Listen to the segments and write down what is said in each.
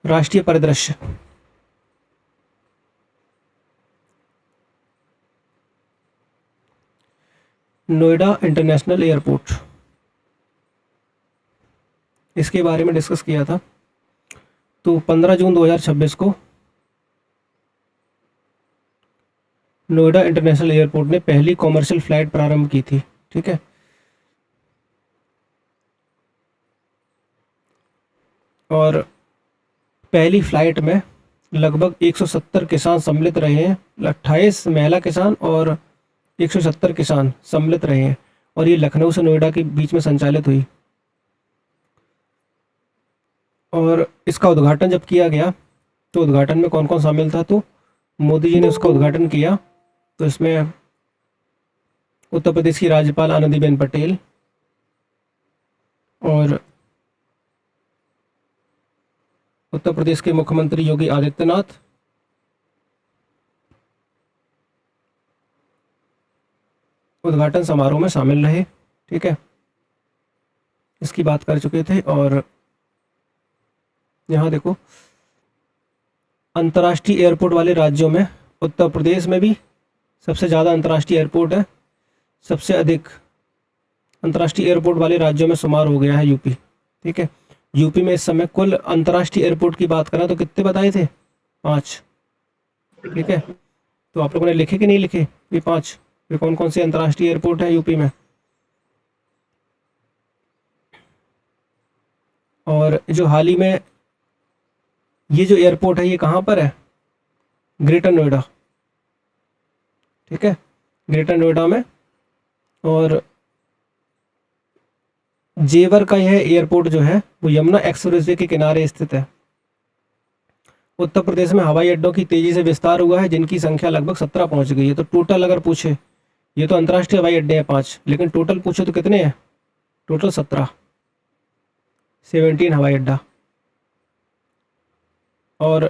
राष्ट्रीय परिदृश्य। Noida international airport, इसके बारे में डिस्कस किया था। तो 15 जून 2026 को नोएडा इंटरनेशनल एयरपोर्ट ने पहली कॉमर्शियल फ्लाइट प्रारंभ की थी। ठीक है, और पहली फ्लाइट में लगभग 170 किसान सम्मिलित रहे हैं। 28 महिला किसान और 170 किसान सम्मिलित रहे हैं, और ये लखनऊ से नोएडा के बीच में संचालित हुई। और इसका उद्घाटन जब किया गया तो उद्घाटन में कौन कौन शामिल था, तो मोदी जी ने उसका उद्घाटन किया। तो इसमें उत्तर प्रदेश की राज्यपाल आनंदीबेन पटेल और उत्तर प्रदेश के मुख्यमंत्री योगी आदित्यनाथ, उद्घाटन समारोह में शामिल रहे। ठीक है, इसकी बात कर चुके थे। और यहाँ देखो, अंतर्राष्ट्रीय एयरपोर्ट वाले राज्यों में उत्तर प्रदेश में भी सबसे ज़्यादा अंतर्राष्ट्रीय एयरपोर्ट है। सबसे अधिक अंतर्राष्ट्रीय एयरपोर्ट वाले राज्यों में शुमार हो गया है यूपी। ठीक है, यूपी में इस समय कुल अंतर्राष्ट्रीय एयरपोर्ट की बात करें तो कितने बताए थे, 5। ठीक है, तो आप लोगों ने लिखे कि नहीं लिखे ये 5, ये कौन कौन से अंतर्राष्ट्रीय एयरपोर्ट है यूपी में। और जो हाल ही में ये जो एयरपोर्ट है ये कहाँ पर है, ग्रेटर नोएडा। ठीक है, ग्रेटर नोएडा में। और जेवर का यह एयरपोर्ट जो है वो यमुना एक्सप्रेसवे के किनारे स्थित है। उत्तर प्रदेश में हवाई अड्डों की तेजी से विस्तार हुआ है, जिनकी संख्या लगभग 17 पहुंच गई है। तो टोटल अगर पूछे, ये तो अंतर्राष्ट्रीय हवाई अड्डे हैं 5, लेकिन टोटल पूछे तो कितने हैं, टोटल 17 हवाई अड्डा। और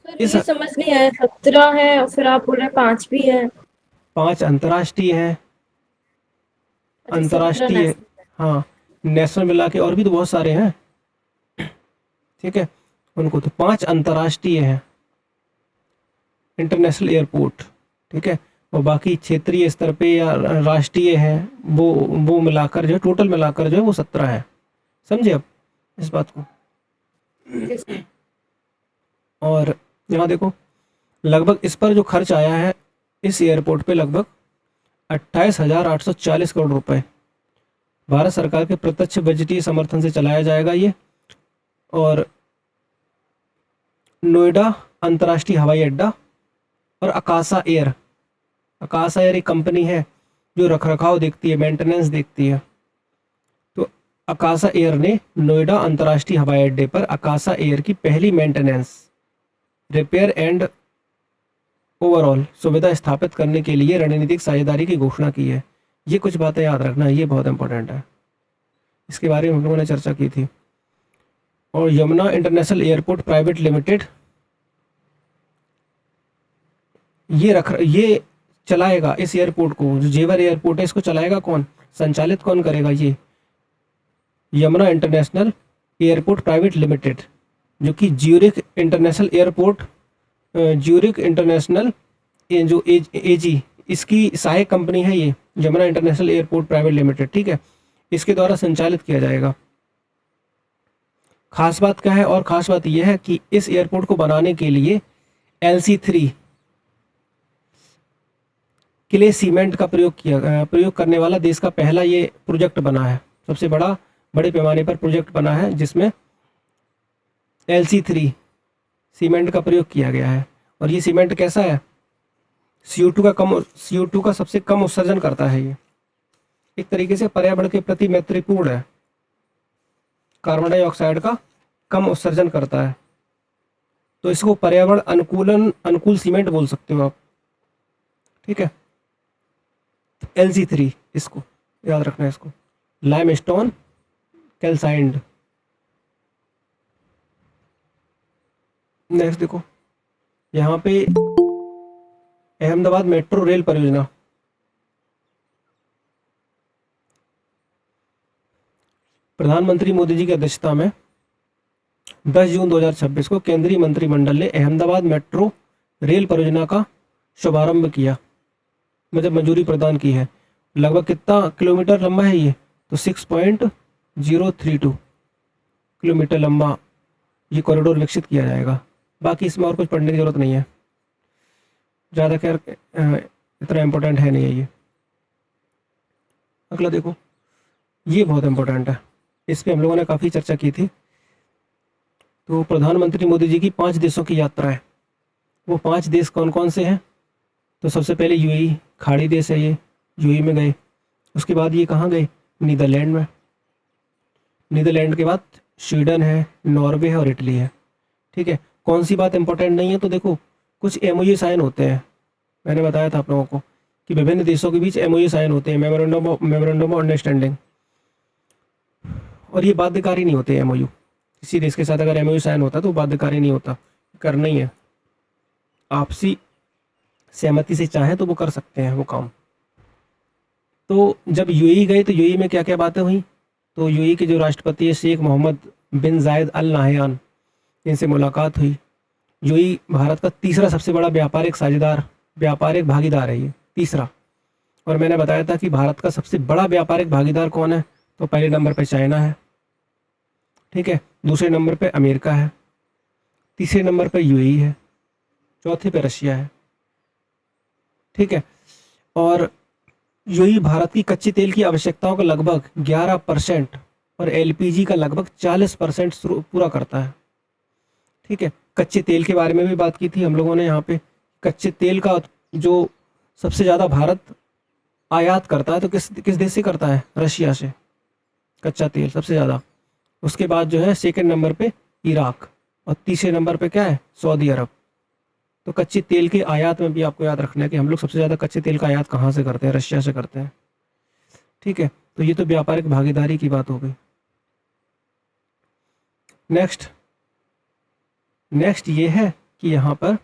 सर इस ये समझ नहीं आया, 17 है और फिर आप बोल रहे हैं 5 भी है। 5 अंतर्राष्ट्रीय हैं, अच्छा, 17 अंतर्राष्ट्रीय, नेशनल है। हाँ, नेशनल मिला के और भी तो बहुत सारे हैं। ठीक है, उनको तो 5 अंतर्राष्ट्रीय हैं, इंटरनेशनल एयरपोर्ट। ठीक है, और बाकी क्षेत्रीय स्तर पे या राष्ट्रीय है, वो मिलाकर जो है, टोटल मिलाकर जो है वो 17 है। समझे अब इस बात को। ओके। और यहाँ देखो, लगभग इस पर जो खर्च आया है इस एयरपोर्ट पे लगभग 28,840 करोड़ रुपए भारत सरकार के प्रत्यक्ष बजटीय समर्थन से चलाया जाएगा ये। और नोएडा अंतर्राष्ट्रीय हवाई अड्डा और आकाशा एयर एक कंपनी है जो रखरखाव देखती है, मेंटेनेंस देखती है। तो आकाशा एयर ने नोएडा अंतर्राष्ट्रीय हवाई अड्डे पर आकाशा एयर की पहली मेंटेनेंस, रिपेयर एंड ओवरऑल सुविधा स्थापित करने के लिए रणनीतिक साझेदारी की घोषणा की है। ये कुछ बातें याद रखना, ये बहुत इंपॉर्टेंट है, इसके बारे में हम लोगों ने चर्चा की थी। और Yamuna international airport private limited ये चलाएगा इस एयरपोर्ट को, जो जेवर एयरपोर्ट है इसको चलाएगा कौन, संचालित कौन करेगा, ये Yamuna international airport private limited, जो कि Zurich international airport, Zurich international जो एजी इसकी सहायक कंपनी है ये Yamuna international airport private limited. ठीक है, इसके द्वारा संचालित किया जाएगा। खास बात क्या है, और खास बात यह है कि इस एयरपोर्ट को बनाने के लिए LC3 क्ले सीमेंट का प्रयोग करने वाला देश का पहला ये प्रोजेक्ट बना है, सबसे बड़े पैमाने पर प्रोजेक्ट बना है जिसमें LC3 सीमेंट का प्रयोग किया गया है। और ये सीमेंट कैसा है, CO2 का सबसे कम उत्सर्जन करता है। ये एक तरीके से पर्यावरण के प्रति मैत्रीपूर्ण है, कार्बन डाइऑक्साइड का कम उत्सर्जन करता है। तो इसको पर्यावरण अनुकूल सीमेंट बोल सकते हो आप। ठीक है, LC3 इसको याद रखना है, इसको लाइमस्टोन कैल्साइंड। नेक्स्ट देखो, यहाँ पे अहमदाबाद मेट्रो रेल परियोजना, प्रधानमंत्री मोदी जी की अध्यक्षता में 10 जून 2026 को केंद्रीय मंत्रिमंडल ने अहमदाबाद मेट्रो रेल परियोजना का शुभारंभ किया, मतलब मंजूरी प्रदान की है। लगभग कितना किलोमीटर लंबा है ये? तो 6.032 किलोमीटर लंबा ये कॉरिडोर विकसित किया जाएगा। बाकी इसमें और कुछ पढ़ने की जरूरत नहीं है, ज़्यादा खैर इतना इम्पोर्टेंट है नहीं है ये। अगला देखो, ये बहुत इम्पोर्टेंट है, इस पे हम लोगों ने काफ़ी चर्चा की थी। तो प्रधानमंत्री मोदी जी की 5 देशों की यात्रा है। वो 5 देश कौन कौन से हैं? तो सबसे पहले यूएई, खाड़ी देश है ये, यूएई में गए। उसके बाद ये कहाँ गए? नीदरलैंड में। नीदरलैंड के बाद स्वीडन है, नॉर्वे है और इटली है। ठीक है, कौन सी बात इंपॉर्टेंट नहीं है? तो देखो, कुछ एमओयू साइन होते हैं, मैंने बताया था आप लोगों को कि विभिन्न देशों के बीच एमओयू साइन होते हैं, मेमोरेंडम ऑफ अंडरस्टैंडिंग, और ये बाध्यकारी नहीं होते एमओयू। किसी देश के साथ अगर एमओयू साइन होता है तो बाध्यकारी नहीं होता, करना ही है, आपसी सहमति से चाहे तो वो कर सकते हैं वो काम। तो जब यूएई गए तो यूएई में क्या क्या बातें हुई? तो यूएई के जो राष्ट्रपति है शेख मोहम्मद बिन जायद अल नाहयान, इनसे मुलाकात हुई। यूएई भारत का तीसरा सबसे बड़ा व्यापारिक भागीदार है, ये तीसरा। और मैंने बताया था कि भारत का सबसे बड़ा व्यापारिक भागीदार कौन है? तो पहले नंबर पे चाइना है, ठीक है, दूसरे नंबर पे अमेरिका है, तीसरे नंबर पे यूएई है, चौथे पे रशिया है। ठीक है, और यूएई भारत की कच्चे तेल की आवश्यकताओं का लगभग 11% और एलपीजी का लगभग 40% पूरा करता है। ठीक है, कच्चे तेल के बारे में भी बात की थी हम लोगों ने यहाँ पे। कच्चे तेल का जो सबसे ज़्यादा भारत आयात करता है तो किस किस देश से करता है? रशिया से, कच्चा तेल सबसे ज़्यादा। उसके बाद जो है सेकंड नंबर पे इराक, और तीसरे नंबर पे क्या है? सऊदी अरब। तो कच्चे तेल के आयात में भी आपको याद रखना है कि हम लोग सबसे ज़्यादा कच्चे तेल का आयात कहाँ से करते हैं? रशिया से करते हैं। ठीक है, तो ये तो व्यापारिक भागीदारी की बात हो गई। नेक्स्ट ये है कि यहाँ पर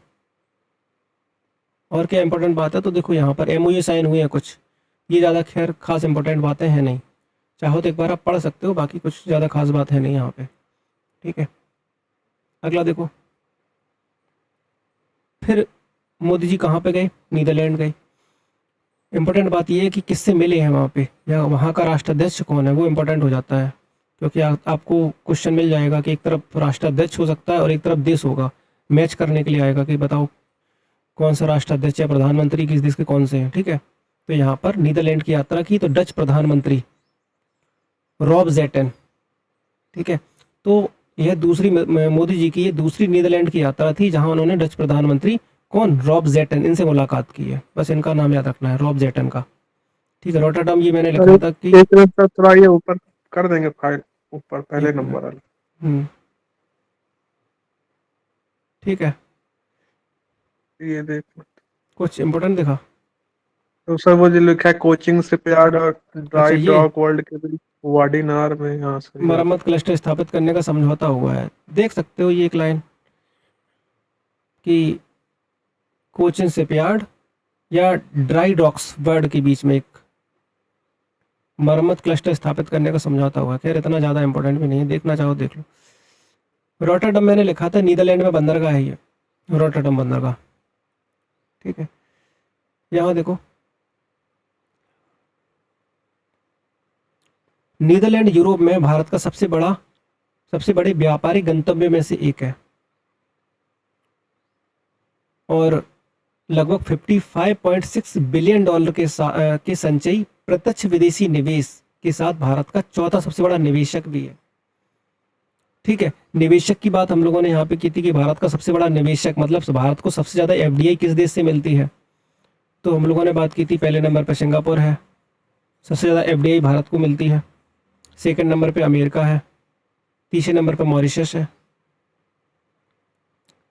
और क्या इंपॉर्टेंट बात है? तो देखो यहाँ पर एमओयू साइन हुए हैं कुछ, ये ज़्यादा खैर खास इंपॉर्टेंट बातें हैं नहीं, चाहो तो एक बार आप पढ़ सकते हो, बाकी कुछ ज़्यादा खास बात है नहीं यहाँ पे। ठीक है, अगला देखो, फिर मोदी जी कहाँ पे गए? नीदरलैंड गए। इम्पोर्टेंट बात यह है कि किससे मिले हैं वहाँ पे, या वहाँ का राष्ट्राध्यक्ष कौन है, वो इम्पोर्टेंट हो जाता है, क्योंकि आपको क्वेश्चन मिल जाएगा कि एक तरफ राष्ट्राध्यक्ष हो सकता है और एक तरफ देश होगा, मैच करने के लिए आएगा कि बताओ कौन सा राष्ट्राध्यक्ष या प्रधानमंत्री किस देश के कौन से हैं। ठीक है, तो यहाँ पर नीदरलैंड की यात्रा की तो डच प्रधानमंत्री रॉब जेटन। ठीक है, तो यह दूसरी मोदी जी की ये दूसरी नीदरलैंड की यात्रा थी जहां उन्होंने डच प्रधानमंत्री कौन? रॉब जेटन, इनसे मुलाकात की है। बस इनका नाम याद रखना है, रॉब जेटन का। ठीक है, रोटरडम ये मैंने लिखा अरे था कि एक मिनट सर, थोड़ा ये ऊपर कर देंगे फाइल, ऊपर पहले एक मिनट। नंबर वाला। ठीक है, ये देख, कुछ इम्पोर्टेंट दिखा? तो सर वो जो लिखा है कोचिंग शिपयार्ड और अच्छा, ड्राई ये डॉक वर्ल्ड के बीच वाडीनार में, यहाँ सर ये मरम्मत क्लस्टर स्थापित करने का समझौता हुआ है। देख सकते हो ये एक लाइन कि कोचिन शिपयार्ड या ड्राई डॉक्स वर्ड के बीच में एक मरम्मत क्लस्टर स्थापित करने का समझौता हुआ है। खैर इतना ज़्यादा इंपॉर्टेंट भी नहीं है, देखना चाहो देख लो। रोटरडम मैंने लिखा था, नीदरलैंड में बंदरगाह है ये, रोटरडम बंदरगाह। ठीक है, यहाँ देखो, नीदरलैंड यूरोप में भारत का सबसे बड़े व्यापारिक गंतव्य में से एक है, और लगभग 55.6 बिलियन डॉलर के संचयी प्रत्यक्ष विदेशी निवेश के साथ भारत का चौथा सबसे बड़ा निवेशक भी है। ठीक है, निवेशक की बात हम लोगों ने यहाँ पे की थी कि भारत का सबसे बड़ा निवेशक मतलब भारत को सबसे ज़्यादा एफडीआई किस देश से मिलती है? तो हम लोगों ने बात की थी पहले नंबर पर सिंगापुर है, सबसे ज़्यादा एफडीआई भारत को मिलती है। सेकंड नंबर पे अमेरिका है, तीसरे नंबर पे मॉरिशस है।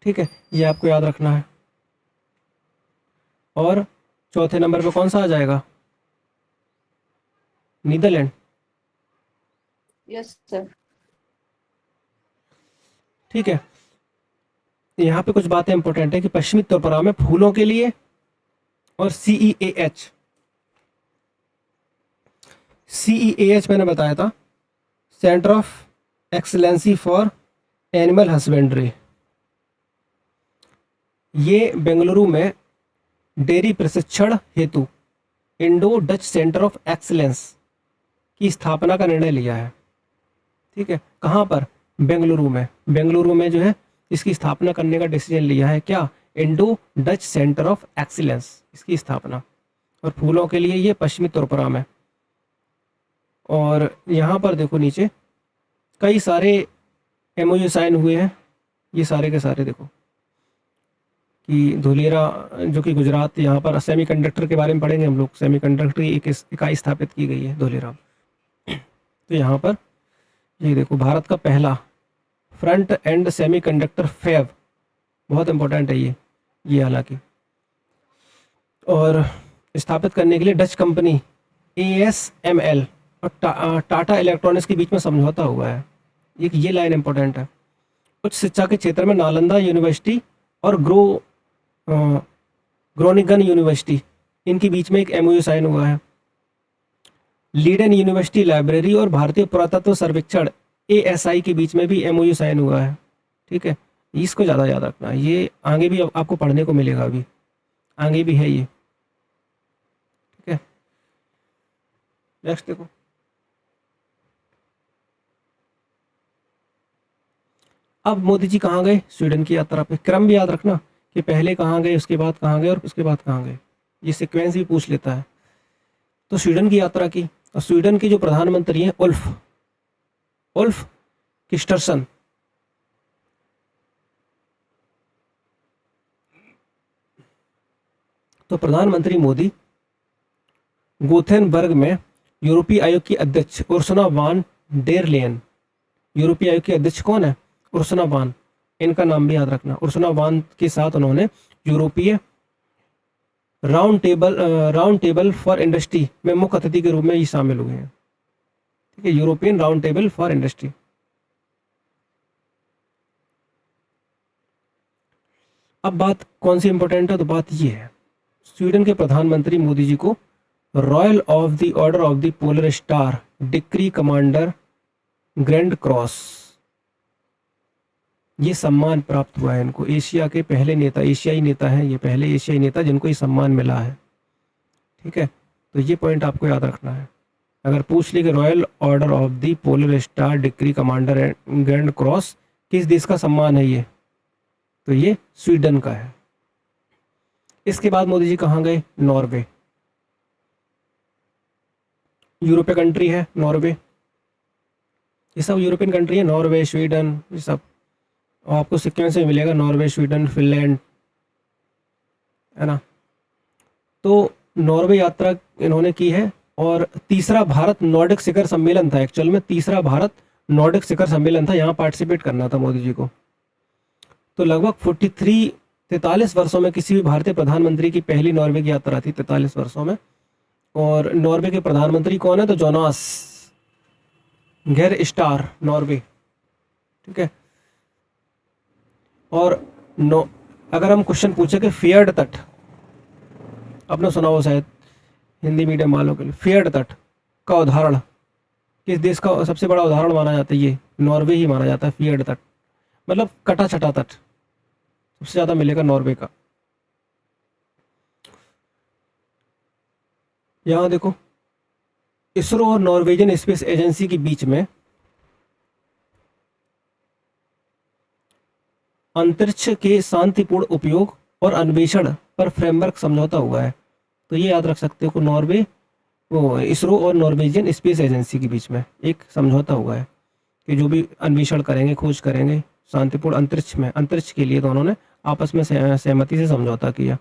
ठीक है, ये आपको याद रखना है। और चौथे नंबर पे कौन सा आ जाएगा? नीदरलैंड। Yes sir. ठीक है, यहाँ पे कुछ बातें इंपॉर्टेंट है कि पश्चिमी त्रिपुरा में फूलों के लिए और सीईएच मैंने बताया था, centre of excellency for animal husbandry, ये बेंगलुरु में डेयरी प्रशिक्षण हेतु Indo Dutch centre of excellence की स्थापना का निर्णय लिया है। ठीक है, कहाँ पर? बेंगलुरु में। बेंगलुरु में जो है इसकी स्थापना करने का डिसीजन लिया है। क्या? Indo Dutch centre of excellence, इसकी स्थापना। और फूलों के लिए ये पश्चिमी त्रिपुरा में। और यहाँ पर देखो नीचे कई सारे एमओयू साइन हुए हैं, ये सारे के सारे देखो कि धुलेरा जो कि गुजरात, यहाँ पर सेमीकंडक्टर के बारे में पढ़ेंगे हम लोग। सेमीकंडक्टर की एक इकाई स्थापित की गई है धुलेरा। तो यहाँ पर ये देखो भारत का पहला फ्रंट एंड सेमीकंडक्टर फैब, बहुत इंपॉर्टेंट है ये हालांकि। और स्थापित करने के लिए डच कंपनी ASML और टाटा इलेक्ट्रॉनिक्स के बीच में समझौता हुआ है। ये लाइन इंपॉर्टेंट है। उच्च शिक्षा के क्षेत्र में नालंदा यूनिवर्सिटी और ग्रोनिंगन यूनिवर्सिटी, इनके बीच में एक MOU साइन हुआ है। लीडेन यूनिवर्सिटी लाइब्रेरी और भारतीय पुरातत्व सर्वेक्षण ASI के बीच में भी MOU साइन हुआ है। ठीक है, इसको ज़्यादा याद रखना, ये आगे भी आपको पढ़ने को मिलेगा, अभी आगे भी है ये। ठीक है, नेक्स्ट देखो। अब मोदी जी कहाँ गए? स्वीडन की यात्रा पे। क्रम भी याद रखना कि पहले कहाँ गए, उसके बाद कहाँ गए और उसके बाद कहाँ गए, ये सीक्वेंस भी पूछ लेता है। तो स्वीडन की यात्रा की, और स्वीडन के जो प्रधानमंत्री हैं उल्फ क्रिस्टरसन, तो प्रधानमंत्री मोदी गोथेनबर्ग में यूरोपीय आयोग की अध्यक्ष उर्सुला वान डेर लेयन, यूरोपीय आयोग की अध्यक्ष कौन है? उर्सुला वान, इनका नाम भी याद रखना। उर्सुला वान के साथ उन्होंने यूरोपीय राउंड टेबल फॉर इंडस्ट्री में मुख्य अतिथि के रूप में ये शामिल हुए हैं। ठीक है, European round table for industry. अब बात कौन सी इंपॉर्टेंट है? तो बात ये है, स्वीडन के प्रधानमंत्री मोदी जी को royal of the order of the polar star decree commander grand cross, ये सम्मान प्राप्त हुआ है इनको। एशिया के पहले नेता, एशियाई नेता हैं ये, पहले एशियाई नेता जिनको ये सम्मान मिला है। ठीक है, तो ये पॉइंट आपको याद रखना है। अगर पूछ ली कि royal order of the polar star decree commander and grand cross किस देश का सम्मान है ये, तो ये स्वीडन का है। इसके बाद मोदी जी कहाँ गए? नॉर्वे, यूरोपीय कंट्री है नॉर्वे, ये सब यूरोपियन कंट्री है, नॉर्वे, स्वीडन, ये सब। और आपको सीक्वेंस में मिलेगा नॉर्वे, स्वीडन, फिनलैंड, है ना। तो नॉर्वे यात्रा इन्होंने की है। और तीसरा भारत नॉर्डिक शिखर सम्मेलन था, एक्चुअल में तीसरा भारत नॉर्डिक शिखर सम्मेलन था, यहाँ पार्टिसिपेट करना था मोदी जी को। तो लगभग 43 वर्षों में किसी भी भारतीय प्रधानमंत्री की पहली नॉर्वे की यात्रा थी, 43 वर्षों में। और नॉर्वे के प्रधानमंत्री कौन है? तो जोनास गेर स्टार, नॉर्वे। ठीक है, और अगर हम क्वेश्चन पूछे कि फियर्ड तट, आपने सुना हो शायद हिंदी मीडियम वालों के लिए, फियर्ड तट का उदाहरण किस देश का सबसे बड़ा उदाहरण माना जाता है? ये नॉर्वे ही माना जाता है। फियर्ड तट मतलब कटा छटा तट, सबसे ज़्यादा मिलेगा नॉर्वे का। यहाँ देखो, इसरो और नॉर्वेजियन स्पेस एजेंसी के बीच में अंतरिक्ष के शांतिपूर्ण उपयोग और अन्वेषण पर फ्रेमवर्क समझौता हुआ है। तो ये याद रख सकते हो, नॉर्वे, इसरो और नॉर्वेजियन स्पेस एजेंसी के बीच में एक समझौता हुआ है कि जो भी अन्वेषण करेंगे, खोज करेंगे शांतिपूर्ण अंतरिक्ष में, अंतरिक्ष के लिए दोनों ने आपस में सहमति से समझौता किया।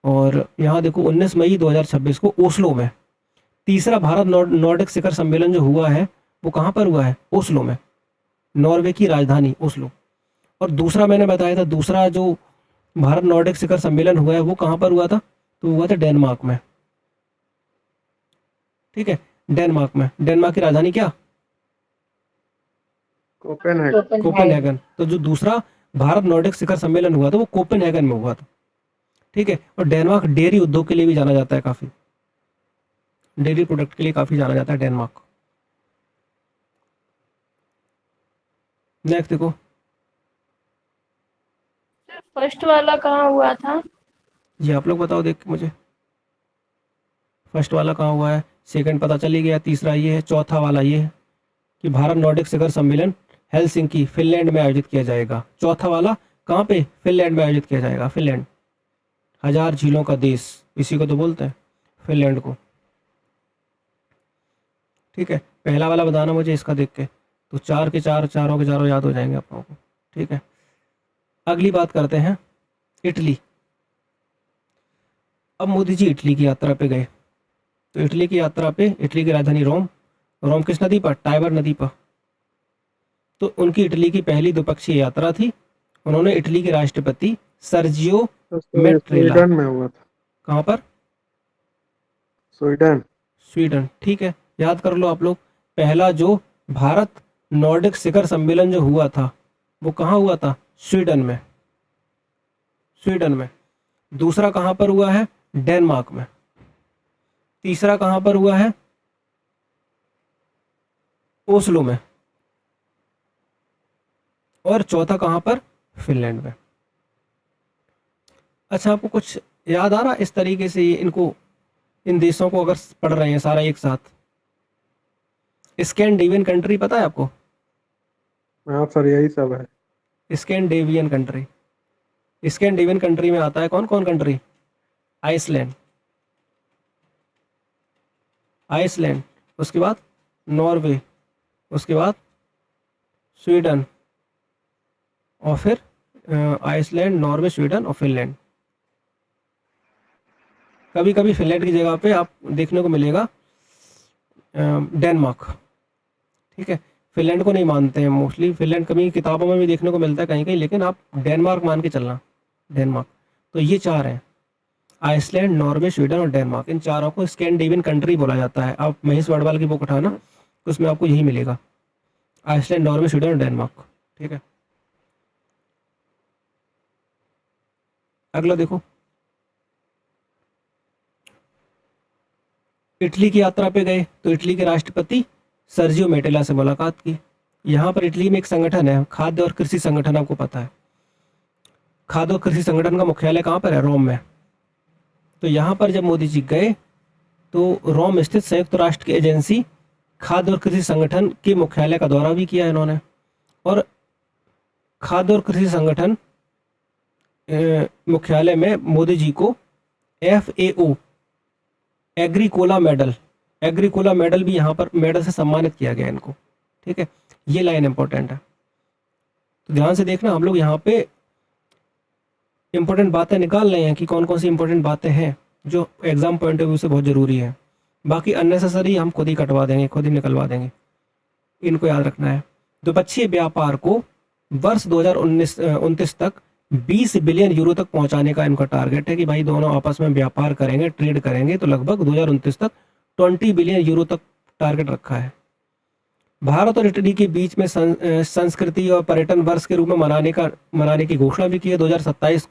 और यहाँ देखो 19 मई 2026 को ओस्लो में तीसरा भारत नॉर्डिक शिखर सम्मेलन जो हुआ है वो कहाँ पर हुआ है? ओस्लो में, नॉर्वे की राजधानी ओस्लो। और दूसरा मैंने बताया था, दूसरा जो भारत नॉर्डिक शिखर सम्मेलन हुआ है वो कहाँ पर हुआ था? तो हुआ था डेनमार्क में। ठीक है, डेनमार्क में। डेनमार्क की राजधानी क्या? कोपेनहेगन। तो जो दूसरा भारत नॉर्डिक शिखर सम्मेलन हुआ था वो कोपेनहेगन में हुआ था। ठीक है, और डेनमार्क डेयरी उद्योग के लिए भी जाना जाता है, काफी डेयरी प्रोडक्ट के लिए काफी जाना जाता है डेनमार्क। नेक्स्ट देखो, फर्स्ट वाला कहाँ हुआ था? ये आप लोग बताओ देख के मुझे, फर्स्ट वाला कहाँ हुआ है, सेकंड पता चल ही गया, तीसरा ये है, चौथा वाला ये है कि भारत नॉर्डिक शिखर सम्मेलन हेलसिंकी फिनलैंड में आयोजित किया जाएगा। चौथा वाला कहाँ पे, फिनलैंड में आयोजित किया जाएगा। फिनलैंड हजार झीलों का देश, इसी को तो बोलते हैं फिनलैंड को। ठीक है, पहला वाला बताना मुझे इसका देख के, तो चार के चार, चारों के चारों याद हो जाएंगे आप लोगों को। ठीक है, अगली बात करते हैं इटली। अब मोदी जी इटली की यात्रा पे गए, तो इटली की यात्रा पे, इटली की राजधानी रोम, रोम किस नदी पर, टाइबर नदी पर। तो उनकी इटली की पहली द्विपक्षीय यात्रा थी। उन्होंने इटली के राष्ट्रपति सर्जियो तो मेट्रेला, स्वीडन में हुआ था। कहाँ पर, स्वीडन। स्वीडन। ठीक है, याद कर लो आप लोग, पहला जो भारत नॉर्डिक शिखर सम्मेलन जो हुआ था वो कहाँ हुआ था, स्वीडन में, स्वीडन में। दूसरा कहाँ पर हुआ है, डेनमार्क में। तीसरा कहाँ पर हुआ है, ओस्लो में। और चौथा कहाँ पर, फिनलैंड में। अच्छा, आपको कुछ याद आ रहा इस तरीके से, ये इनको, इन देशों को अगर पढ़ रहे हैं सारा एक साथ। स्कैंडिनेवियन कंट्री पता है आपको, हाँ सर, यही सब है। स्कैंडिनेवियन कंट्री, स्कैंडिनेवियन कंट्री में आता है कौन कौन कंट्री, आइसलैंड, आइसलैंड, उसके बाद नॉर्वे, उसके बाद स्वीडन, और फिर आइसलैंड, नॉर्वे, स्वीडन और फिनलैंड। कभी कभी फिनलैंड की जगह पे आप देखने को मिलेगा डेनमार्क। ठीक है, फिनलैंड को नहीं मानते हैं मोस्टली, फिनलैंड कभी किताबों में भी देखने को मिलता है कहीं कहीं, लेकिन आप डेनमार्क मान के चलना, डेनमार्क। तो ये चार हैं, आइसलैंड, नॉर्वे, स्वीडन और डेनमार्क। इन चारों को स्कैंडिनेवियन कंट्री बोला जाता है। आप महेश वडवाल की बुक उठाना, उसमें आपको यही मिलेगा, आइसलैंड, नॉर्वे, स्वीडन और डेनमार्क। ठीक है, अगला देखो, इटली की यात्रा पे गए तो इटली के राष्ट्रपति सर्जियो मेटेला से मुलाकात की। यहाँ पर इटली में एक संगठन है, खाद्य और कृषि संगठन, आपको पता है। खाद्य और कृषि संगठन का मुख्यालय कहाँ पर है, रोम में। तो यहाँ पर जब मोदी जी गए तो रोम स्थित संयुक्त राष्ट्र की एजेंसी खाद्य और कृषि संगठन के मुख्यालय का दौरा भी किया इन्होंने। और खाद्य और कृषि संगठन मुख्यालय में मोदी जी को FAO Agricola medal, Agricola medal भी यहाँ पर मेडल से सम्मानित किया गया इनको। ठीक है, ये लाइन इंपॉर्टेंट है, तो ध्यान से देखना। हम लोग यहाँ पे इंपॉर्टेंट बातें निकाल रहे हैं कि कौन कौन सी इंपॉर्टेंट बातें हैं जो एग्जाम पॉइंट ऑफ व्यू से बहुत ज़रूरी है। बाकी अननेसेसरी हम खुद ही कटवा देंगे, खुद ही निकलवा देंगे, इनको याद रखना है। द्विपक्षीय व्यापार को वर्ष 2029 तक 20 बिलियन यूरो तक पहुंचाने का इनका टारगेट है कि भाई दोनों आपस में व्यापार करेंगे, ट्रेड करेंगे, तो लगभग 2029 तक 20 बिलियन यूरो तक टारगेट रखा है। भारत और इटली के बीच में संस्कृति और पर्यटन वर्ष के रूप में मनाने की घोषणा भी की है 2027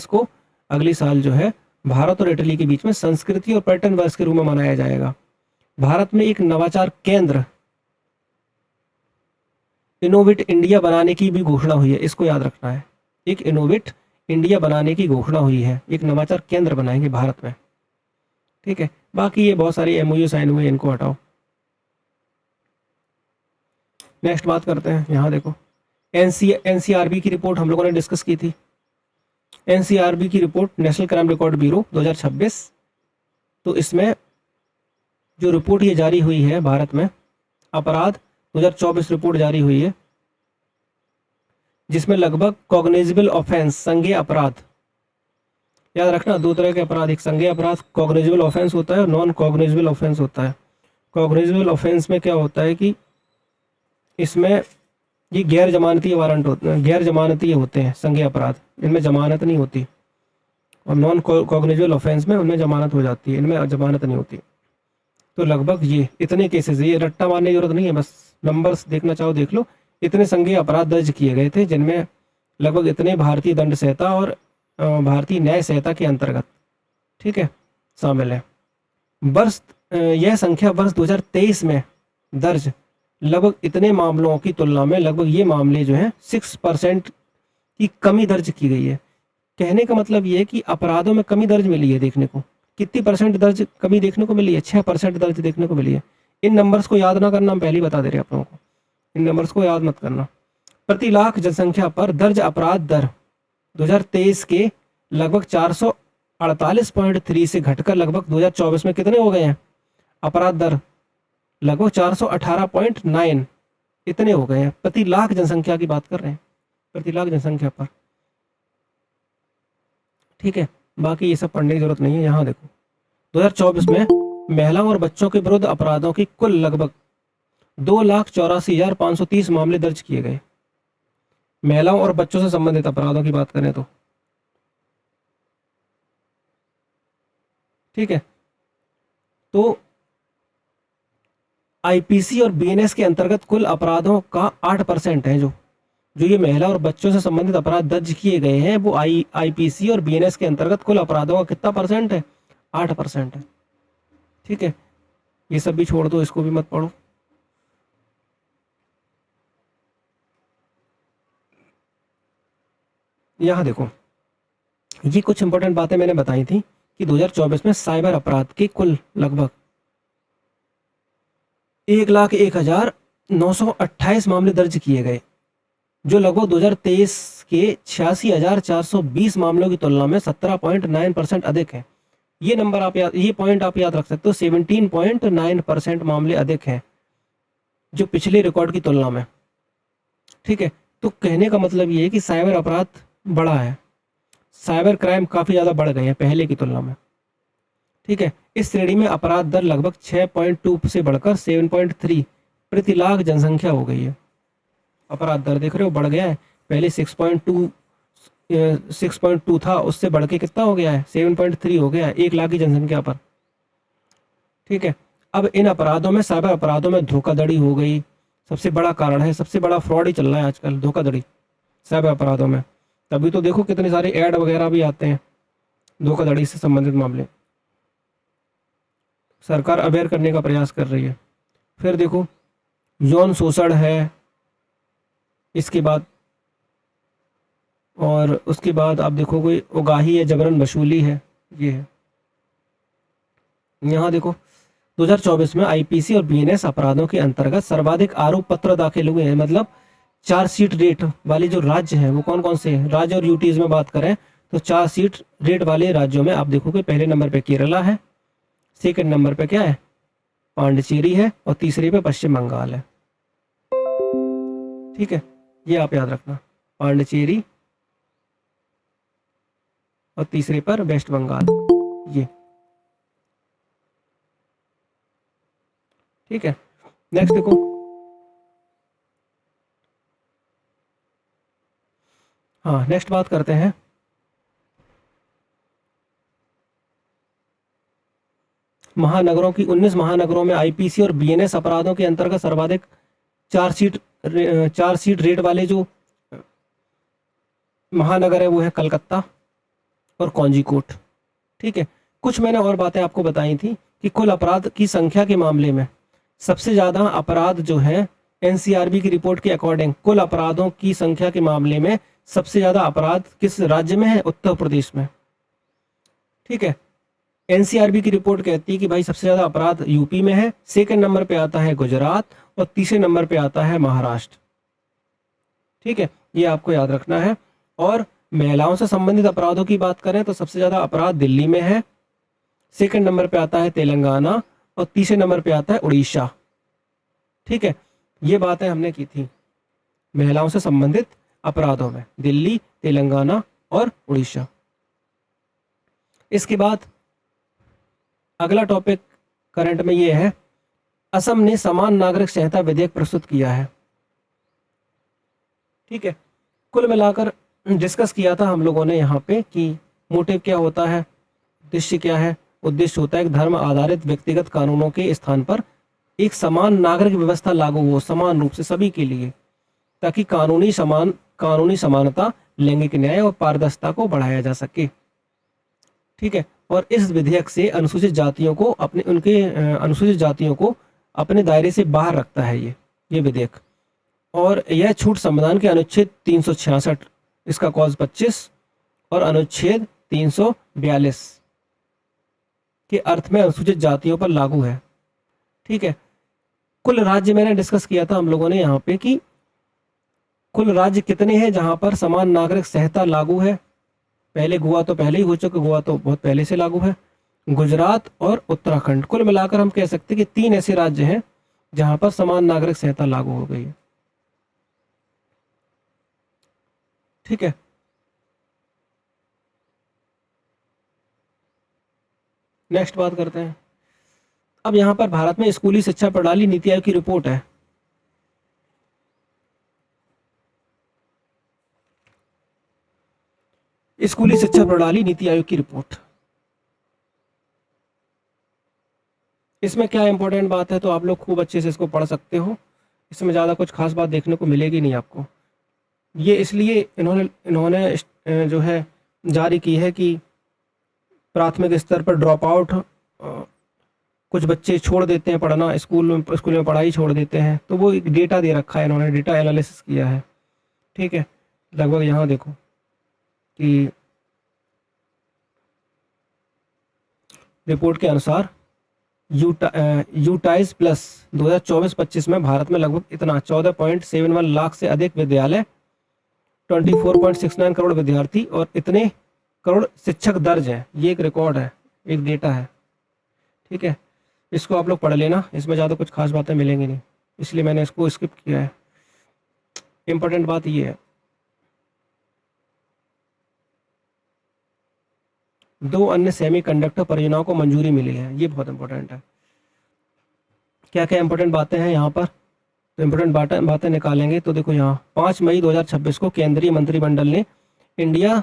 को अगली साल जो है भारत और इटली के बीच में संस्कृति और पर्यटन वर्ष के रूप में मनाया जाएगा। भारत में एक नवाचार केंद्र इनोवेट इंडिया बनाने की भी घोषणा हुई है, इसको याद रखना है। एक इनोवेट इंडिया बनाने की घोषणा हुई है, एक नवाचार केंद्र बनाएंगे भारत में। ठीक है, बाकी ये बहुत सारी MOU साइन हुए, इनको हटाओ। नेक्स्ट बात करते हैं, यहाँ देखो NCRB की रिपोर्ट हम लोगों ने डिस्कस की थी। NCRB की report, national crime record bureau 2026। तो इसमें जो रिपोर्ट ये जारी हुई है भारत में, अपराध 2024 रिपोर्ट जारी हुई है, जिसमें लगभग कॉग्निजेबल ऑफेंस, संज्ञेय अपराध, याद रखना दो तरह के अपराध, एक संज्ञेय अपराध कॉग्निजेबल ऑफेंस होता है और नॉन कॉग्निजेबल ऑफेंस होता है। कॉग्निजेबल ऑफेंस में क्या होता है कि इसमें ये गैर जमानती वारंट होते हैं, गैर जमानती होते हैं संज्ञेय अपराध, इनमें जमानत नहीं होती। और नॉन कॉग्निजेबल ऑफेंस में उनमें जमानत हो जाती है, इनमें जमानत नहीं होती। तो लगभग ये इतने केसेस, ये रट्टा मारने की जरूरत नहीं है, बस नंबर्स देखना चाहो देख लो। इतने संज्ञेय अपराध दर्ज किए गए थे जिनमें लगभग इतने भारतीय दंड संहिता और भारतीय न्याय संहिता के अंतर्गत, ठीक है, शामिल है। यह संख्या वर्ष 2023 में दर्ज लगभग इतने मामलों की तुलना में लगभग ये मामले जो हैं 6% की कमी दर्ज की गई है। कहने का मतलब ये है कि अपराधों में कमी दर्ज मिली है देखने को। कितनी परसेंट दर्ज कमी देखने को मिली है? 6% दर्ज देखने को मिली है। इन नंबर्स को याद ना करना, हम पहले ही बता दे रहे हैं आप लोगों को, इन नंबर्स को याद मत करना। प्रति लाख जनसंख्या पर दर्ज अपराध दर 2023 के लगभग 448.3 से घटकर लगभग 2024 में कितने हो गए हैं? अपराध दर लगभग 418.9 इतने हो गए हैं। प्रति लाख जनसंख्या की बात कर रहे हैं, प्रति लाख जनसंख्या पर। ठीक है, बाकी ये सब पढ़ने की जरूरत नहीं है। यहाँ देखो 2024 में महिलाओं और बच्चों के विरुद्ध अपराधों की कुल लगभग 2,84,530 मामले दर्ज किए गए। महिलाओं और बच्चों से संबंधित अपराधों की बात करें तो, ठीक है, तो आईपीसी और बीएनएस के अंतर्गत कुल अपराधों का 8% है। जो ये महिला और बच्चों से संबंधित अपराध दर्ज किए गए हैं वो आईपीसी और बीएनएस के अंतर्गत कुल अपराधों का कितना परसेंट है? 8% है। ठीक है, ये सब भी छोड़ दो, इसको भी मत पढ़ो। यहाँ देखो, ये कुछ इंपॉर्टेंट बातें मैंने बताई थी कि 2024 में साइबर अपराध के कुल लगभग 1,01,928 मामले दर्ज किए गए, जो लगभग 2023 के 86,420 मामलों की तुलना में 17.9% अधिक है। ये नंबर आप याद, ये पॉइंट आप याद रख सकते हो, 17.9% मामले अधिक हैं जो पिछले रिकॉर्ड की तुलना में। ठीक है, तो कहने का मतलब ये है कि साइबर अपराध बढ़ा है, साइबर क्राइम काफ़ी ज़्यादा बढ़ गए हैं पहले की तुलना में। ठीक है, इस श्रेणी में अपराध दर लगभग 6.2 से बढ़कर 7.3 प्रति लाख जनसंख्या हो गई है। अपराध दर देख रहे हो, बढ़ गया है। पहले 6.2 था, उससे बढ़ के कितना हो गया है? 7.3 हो गया है 1 लाख की जनसंख्या पर। ठीक है, अब इन अपराधों में, साइबर अपराधों में धोखाधड़ी हो गई, सबसे बड़ा कारण है, सबसे बड़ा फ्रॉड ही चल रहा है आजकल, धोखाधड़ी साइबर अपराधों में। तभी तो देखो कितने सारे ऐड वगैरह भी आते हैं धोखाधड़ी से संबंधित मामले। सरकार अवेयर करने का प्रयास कर रही है। फिर देखो यौन शोषण है, इसके बाद, और उसके बाद आप देखो कोई उगाही है, जबरन वसूली है, ये है। यहाँ देखो 2024 में आईपीसी और बीएनएस अपराधों के अंतर्गत सर्वाधिक आरोप पत्र दाखिल हुए हैं। मतलब चार्जशीट रेट वाले जो राज्य हैं वो कौन कौन से हैं? राज्य और यूटीज में बात करें तो चार्जशीट रेट वाले राज्यों में आप देखोगे पहले नंबर पे केरला है, सेकंड नंबर पे क्या है? पांडिचेरी है, और तीसरे पे पश्चिम बंगाल है। ठीक है, ये आप याद रखना, पांडिचेरी और तीसरे पर वेस्ट बंगाल, ये। ठीक है, नेक्स्ट देखो, हाँ नेक्स्ट बात करते हैं महानगरों की। 19 महानगरों में आईपीसी और बीएनएस अपराधों के अंतर्गत सर्वाधिक चार्जशीट रेट वाले जो महानगर है वो है कलकत्ता और कोझिकोड। ठीक है, कुछ मैंने और बातें आपको बताई थी कि कुल अपराध की संख्या के मामले में सबसे ज़्यादा अपराध जो है एनसीआरबी की रिपोर्ट के अकॉर्डिंग, कुल अपराधों की संख्या के मामले में सबसे ज़्यादा अपराध किस राज्य में है? उत्तर प्रदेश में। ठीक है, एनसीआरबी की रिपोर्ट कहती है कि भाई सबसे ज़्यादा अपराध यूपी में है, सेकंड नंबर पे आता है गुजरात, और तीसरे नंबर पे आता है महाराष्ट्र। ठीक है, ये आपको याद रखना है। और महिलाओं से संबंधित अपराधों की बात करें तो सबसे ज़्यादा अपराध दिल्ली में है, सेकंड नंबर पे आता है तेलंगाना, और तीसरे नंबर पे आता है उड़ीसा। ठीक है, ये बातें हमने की थी महिलाओं से संबंधित अपराधों में, दिल्ली, तेलंगाना और उड़ीसा। इसके बाद अगला टॉपिक करंट में ये है, असम ने समान नागरिक संहिता विधेयक प्रस्तुत किया है। ठीक है, कुल मिलाकर डिस्कस किया था हम लोगों ने यहाँ पे कि मोटिव क्या होता है, उद्देश्य क्या है। उद्देश्य होता है एक धर्म आधारित व्यक्तिगत कानूनों के स्थान पर एक समान नागरिक व्यवस्था लागू हो समान रूप से सभी के लिए, ताकि कानूनी समानता, लैंगिक न्याय और पारदर्शिता को बढ़ाया जा सके। ठीक है, और इस विधेयक से अनुसूचित जातियों को अपने दायरे से बाहर रखता है ये विधेयक। और यह छूट संविधान के अनुच्छेद 366 इसका कॉज 25 और अनुच्छेद 342 के अर्थ में अनुसूचित जातियों पर लागू है। ठीक है, कुल राज्य मैंने डिस्कस किया था हम लोगों ने यहाँ पे कि कुल राज्य कितने हैं जहां पर समान नागरिक संहिता लागू है। पहले गोवा तो पहले ही हो चुका, गोवा तो बहुत पहले से लागू है, गुजरात और उत्तराखंड। कुल मिलाकर हम कह सकते हैं कि 3 ऐसे राज्य हैं जहां पर समान नागरिक संहिता लागू हो गई है। ठीक है, नेक्स्ट बात करते हैं। अब यहां पर भारत में स्कूली शिक्षा प्रणाली नीति आयोग की रिपोर्ट है। स्कूली शिक्षा प्रणाली नीति आयोग की रिपोर्ट, इसमें क्या इंपॉर्टेंट बात है तो आप लोग खूब अच्छे से इसको पढ़ सकते हो। इसमें ज़्यादा कुछ खास बात देखने को मिलेगी नहीं आपको। ये इसलिए इन्होंने जो है जारी की है कि प्राथमिक स्तर पर ड्रॉप आउट कुछ बच्चे छोड़ देते हैं पढ़ना, स्कूल में पढ़ाई छोड़ देते हैं, तो वो एक डेटा दे रखा है, इन्होंने डेटा एनालिसिस किया है। ठीक है, लगभग यहाँ देखो कि रिपोर्ट के अनुसार यूटाइज प्लस 2024-25 में भारत में लगभग इतना 14.71 लाख से अधिक विद्यालय, 24.69 करोड़ विद्यार्थी और इतने करोड़ शिक्षक दर्ज हैं। ये एक रिकॉर्ड है, एक डेटा है। ठीक है, इसको आप लोग पढ़ लेना, इसमें ज़्यादा कुछ खास बातें मिलेंगी नहीं, इसलिए मैंने इसको स्किप किया है। इम्पोर्टेंट बात ये है, 2 अन्य सेमीकंडक्टर परियोजनाओं को मंजूरी मिली है। ये बहुत इंपॉर्टेंट है। क्या क्या इंपॉर्टेंट बातें हैं यहाँ पर, तो इंपॉर्टेंट बातें निकालेंगे तो देखो यहाँ 5 मई 2026 को केंद्रीय मंत्रिमंडल ने इंडिया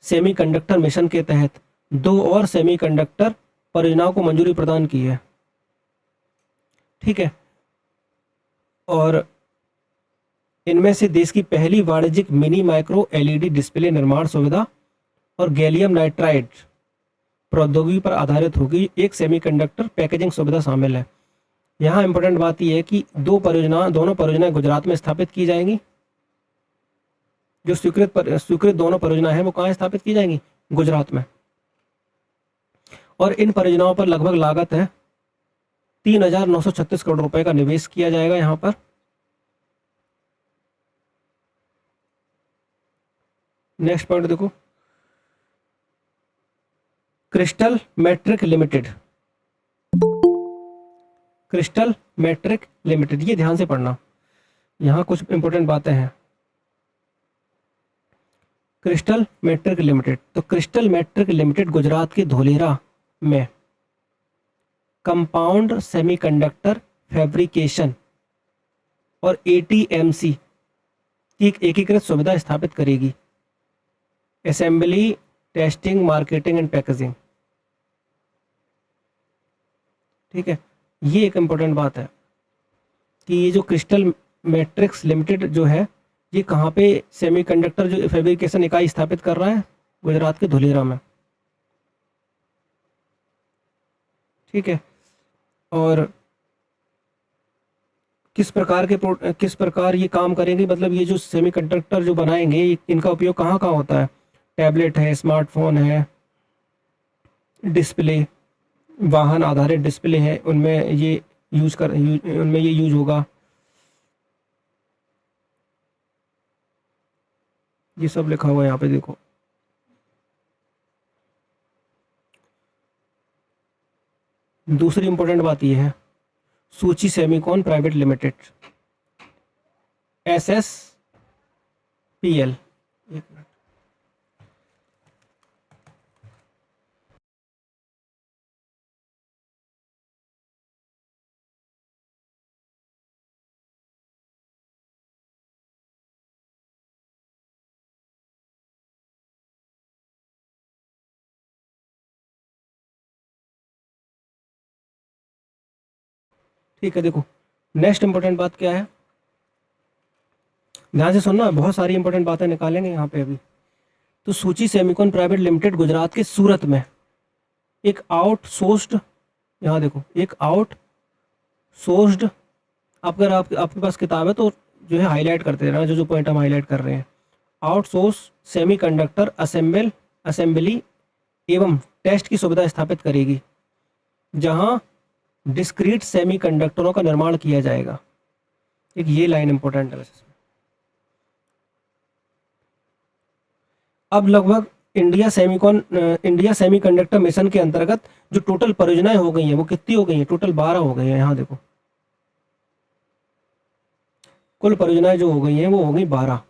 सेमीकंडक्टर मिशन के तहत 2 और सेमीकंडक्टर परियोजनाओं को मंजूरी प्रदान की है। ठीक है, और इनमें से देश की पहली वाणिज्यिक मिनी माइक्रो एलईडी डिस्प्ले निर्माण सुविधा और गैलियम नाइट्राइड प्रौद्योगिकी पर आधारित होगी एक सेमीकंडक्टर पैकेजिंग सुविधा शामिल है। यहाँ इंपॉर्टेंट बात यह है कि दोनों परियोजनाएं गुजरात में स्थापित की जाएंगी। जो स्वीकृत दोनों परियोजनाएं हैं वो कहाँ स्थापित की जाएंगी? गुजरात में। और इन परियोजनाओं पर लगभग लागत है 3,936 करोड़ रुपए का निवेश किया जाएगा यहाँ पर। नेक्स्ट पॉइंट देखो, Crystal Matrix Limited, Crystal Matrix Limited, ये ध्यान से पढ़ना, यहां कुछ इंपॉर्टेंट बातें हैं। क्रिस्टल मैट्रिक लिमिटेड, तो क्रिस्टल मैट्रिक लिमिटेड गुजरात के धोलेरा में कंपाउंड सेमीकंडक्टर फैब्रिकेशन और एटीएमसी की एक एकीकृत सुविधा स्थापित करेगी। Assembly, testing, marketing and packaging. ठीक है, ये एक इम्पोर्टेंट बात है कि ये जो क्रिस्टल मैट्रिक्स लिमिटेड जो है ये कहाँ पे सेमीकंडक्टर जो फैब्रिकेशन इकाई स्थापित कर रहा है? गुजरात के धुलेरा में। ठीक है, और किस प्रकार ये काम करेंगे, मतलब ये जो सेमीकंडक्टर जो बनाएंगे इनका उपयोग कहाँ कहाँ होता है? टैबलेट है, स्मार्टफोन है, डिस्प्ले, वाहन आधारित डिस्प्ले है, उनमें ये यूज होगा। ये सब लिखा हुआ है यहाँ पे देखो। दूसरी इंपॉर्टेंट बात ये है, सूची सेमीकॉन प्राइवेट लिमिटेड, SSPL। एक मिनट, ठीक है। देखो नेक्स्ट इंपॉर्टेंट बात क्या है, ध्यान से सुनना, बहुत सारी इंपॉर्टेंट बातें निकालेंगे यहाँ पे अभी। तो सूची सेमीकॉन प्राइवेट लिमिटेड गुजरात के सूरत में एक आउटसोर्स्ड, यहाँ देखो, एक आउटसोर्स्ड, अगर आपके पास किताब है तो जो है हाईलाइट करते रहना, जो पॉइंट हम हाईलाइट कर रहे हैं। आउटसोर्स सेमीकंडक्टर असेंबली एवं टेस्ट की सुविधा स्थापित करेगी, जहां डिस्क्रीट सेमीकंडक्टरों का निर्माण किया जाएगा। एक ये लाइन इंपॉर्टेंट है वैसे। अब लगभग इंडिया सेमीकंडक्टर मिशन के अंतर्गत जो टोटल परियोजनाएं हो गई हैं वो कितनी हो गई हैं? टोटल 12 हो गई हैं। यहाँ देखो कुल परियोजनाएं जो हो गई हैं वो हो गई 12,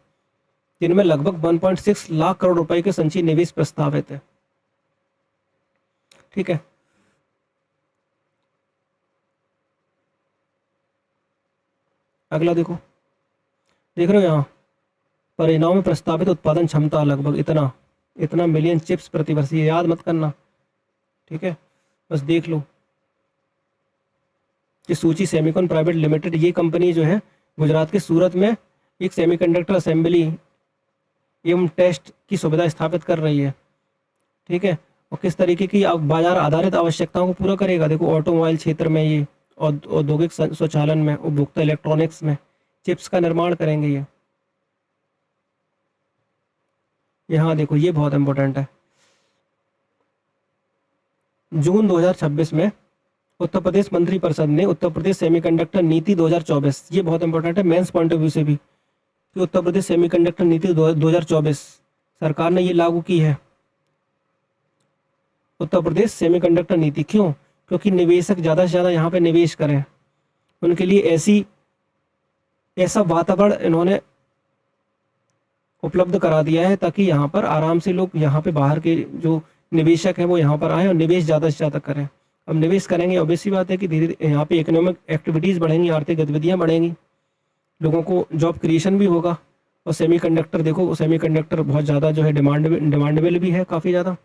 जिनमें लगभग 1.6 लाख करोड़ रुपए के संचयी निवेश प्रस्तावित है। ठीक है, अगला देखो, देख रहे हो यहाँ परियोजनाओं में प्रस्तावित उत्पादन क्षमता लगभग इतना मिलियन चिप्स प्रति वर्ष। ये याद मत करना, ठीक है, बस देख लो कि सूची सेमीकॉन प्राइवेट लिमिटेड, ये कंपनी जो है गुजरात के सूरत में एक सेमीकंडक्टर असेंबली एवं टेस्ट की सुविधा स्थापित कर रही है। ठीक है, और किस तरीके की बाजार आधारित आवश्यकताओं को पूरा करेगा? देखो ऑटोमोबाइल क्षेत्र में ये, औद्योगिक स्वचालन में, उपभोक्ता इलेक्ट्रॉनिक्स में चिप्स का निर्माण करेंगे ये। यहाँ देखो ये बहुत इंपॉर्टेंट है, जून 2026 में उत्तर प्रदेश मंत्रिपरिषद ने उत्तर प्रदेश सेमीकंडक्टर नीति 2024, ये बहुत इंपॉर्टेंट है मेंस पॉइंट ऑफ व्यू से भी, कि उत्तर प्रदेश सेमीकंडक्टर नीति 2024 सरकार ने ये लागू की है। उत्तर प्रदेश सेमीकंडक्टर नीति क्यों? क्योंकि निवेशक ज़्यादा से ज़्यादा यहाँ पे निवेश करें, उनके लिए ऐसा वातावरण इन्होंने उपलब्ध करा दिया है ताकि यहाँ पर आराम से लोग, यहाँ पे बाहर के जो निवेशक हैं वो यहाँ पर आए और निवेश ज़्यादा से ज़्यादा करें। अब निवेश करेंगे, ऑब्वियस सी बात है कि धीरे धीरे यहाँ पे इकोनॉमिक एक्टिविटीज़ बढ़ेंगी, आर्थिक गतिविधियाँ बढ़ेंगी, लोगों को जॉब क्रिएशन भी होगा। और सेमीकंडक्टर देखो, सेमीकंडक्टर बहुत ज़्यादा जो है डिमांडेबल भी है काफ़ी ज़्यादा।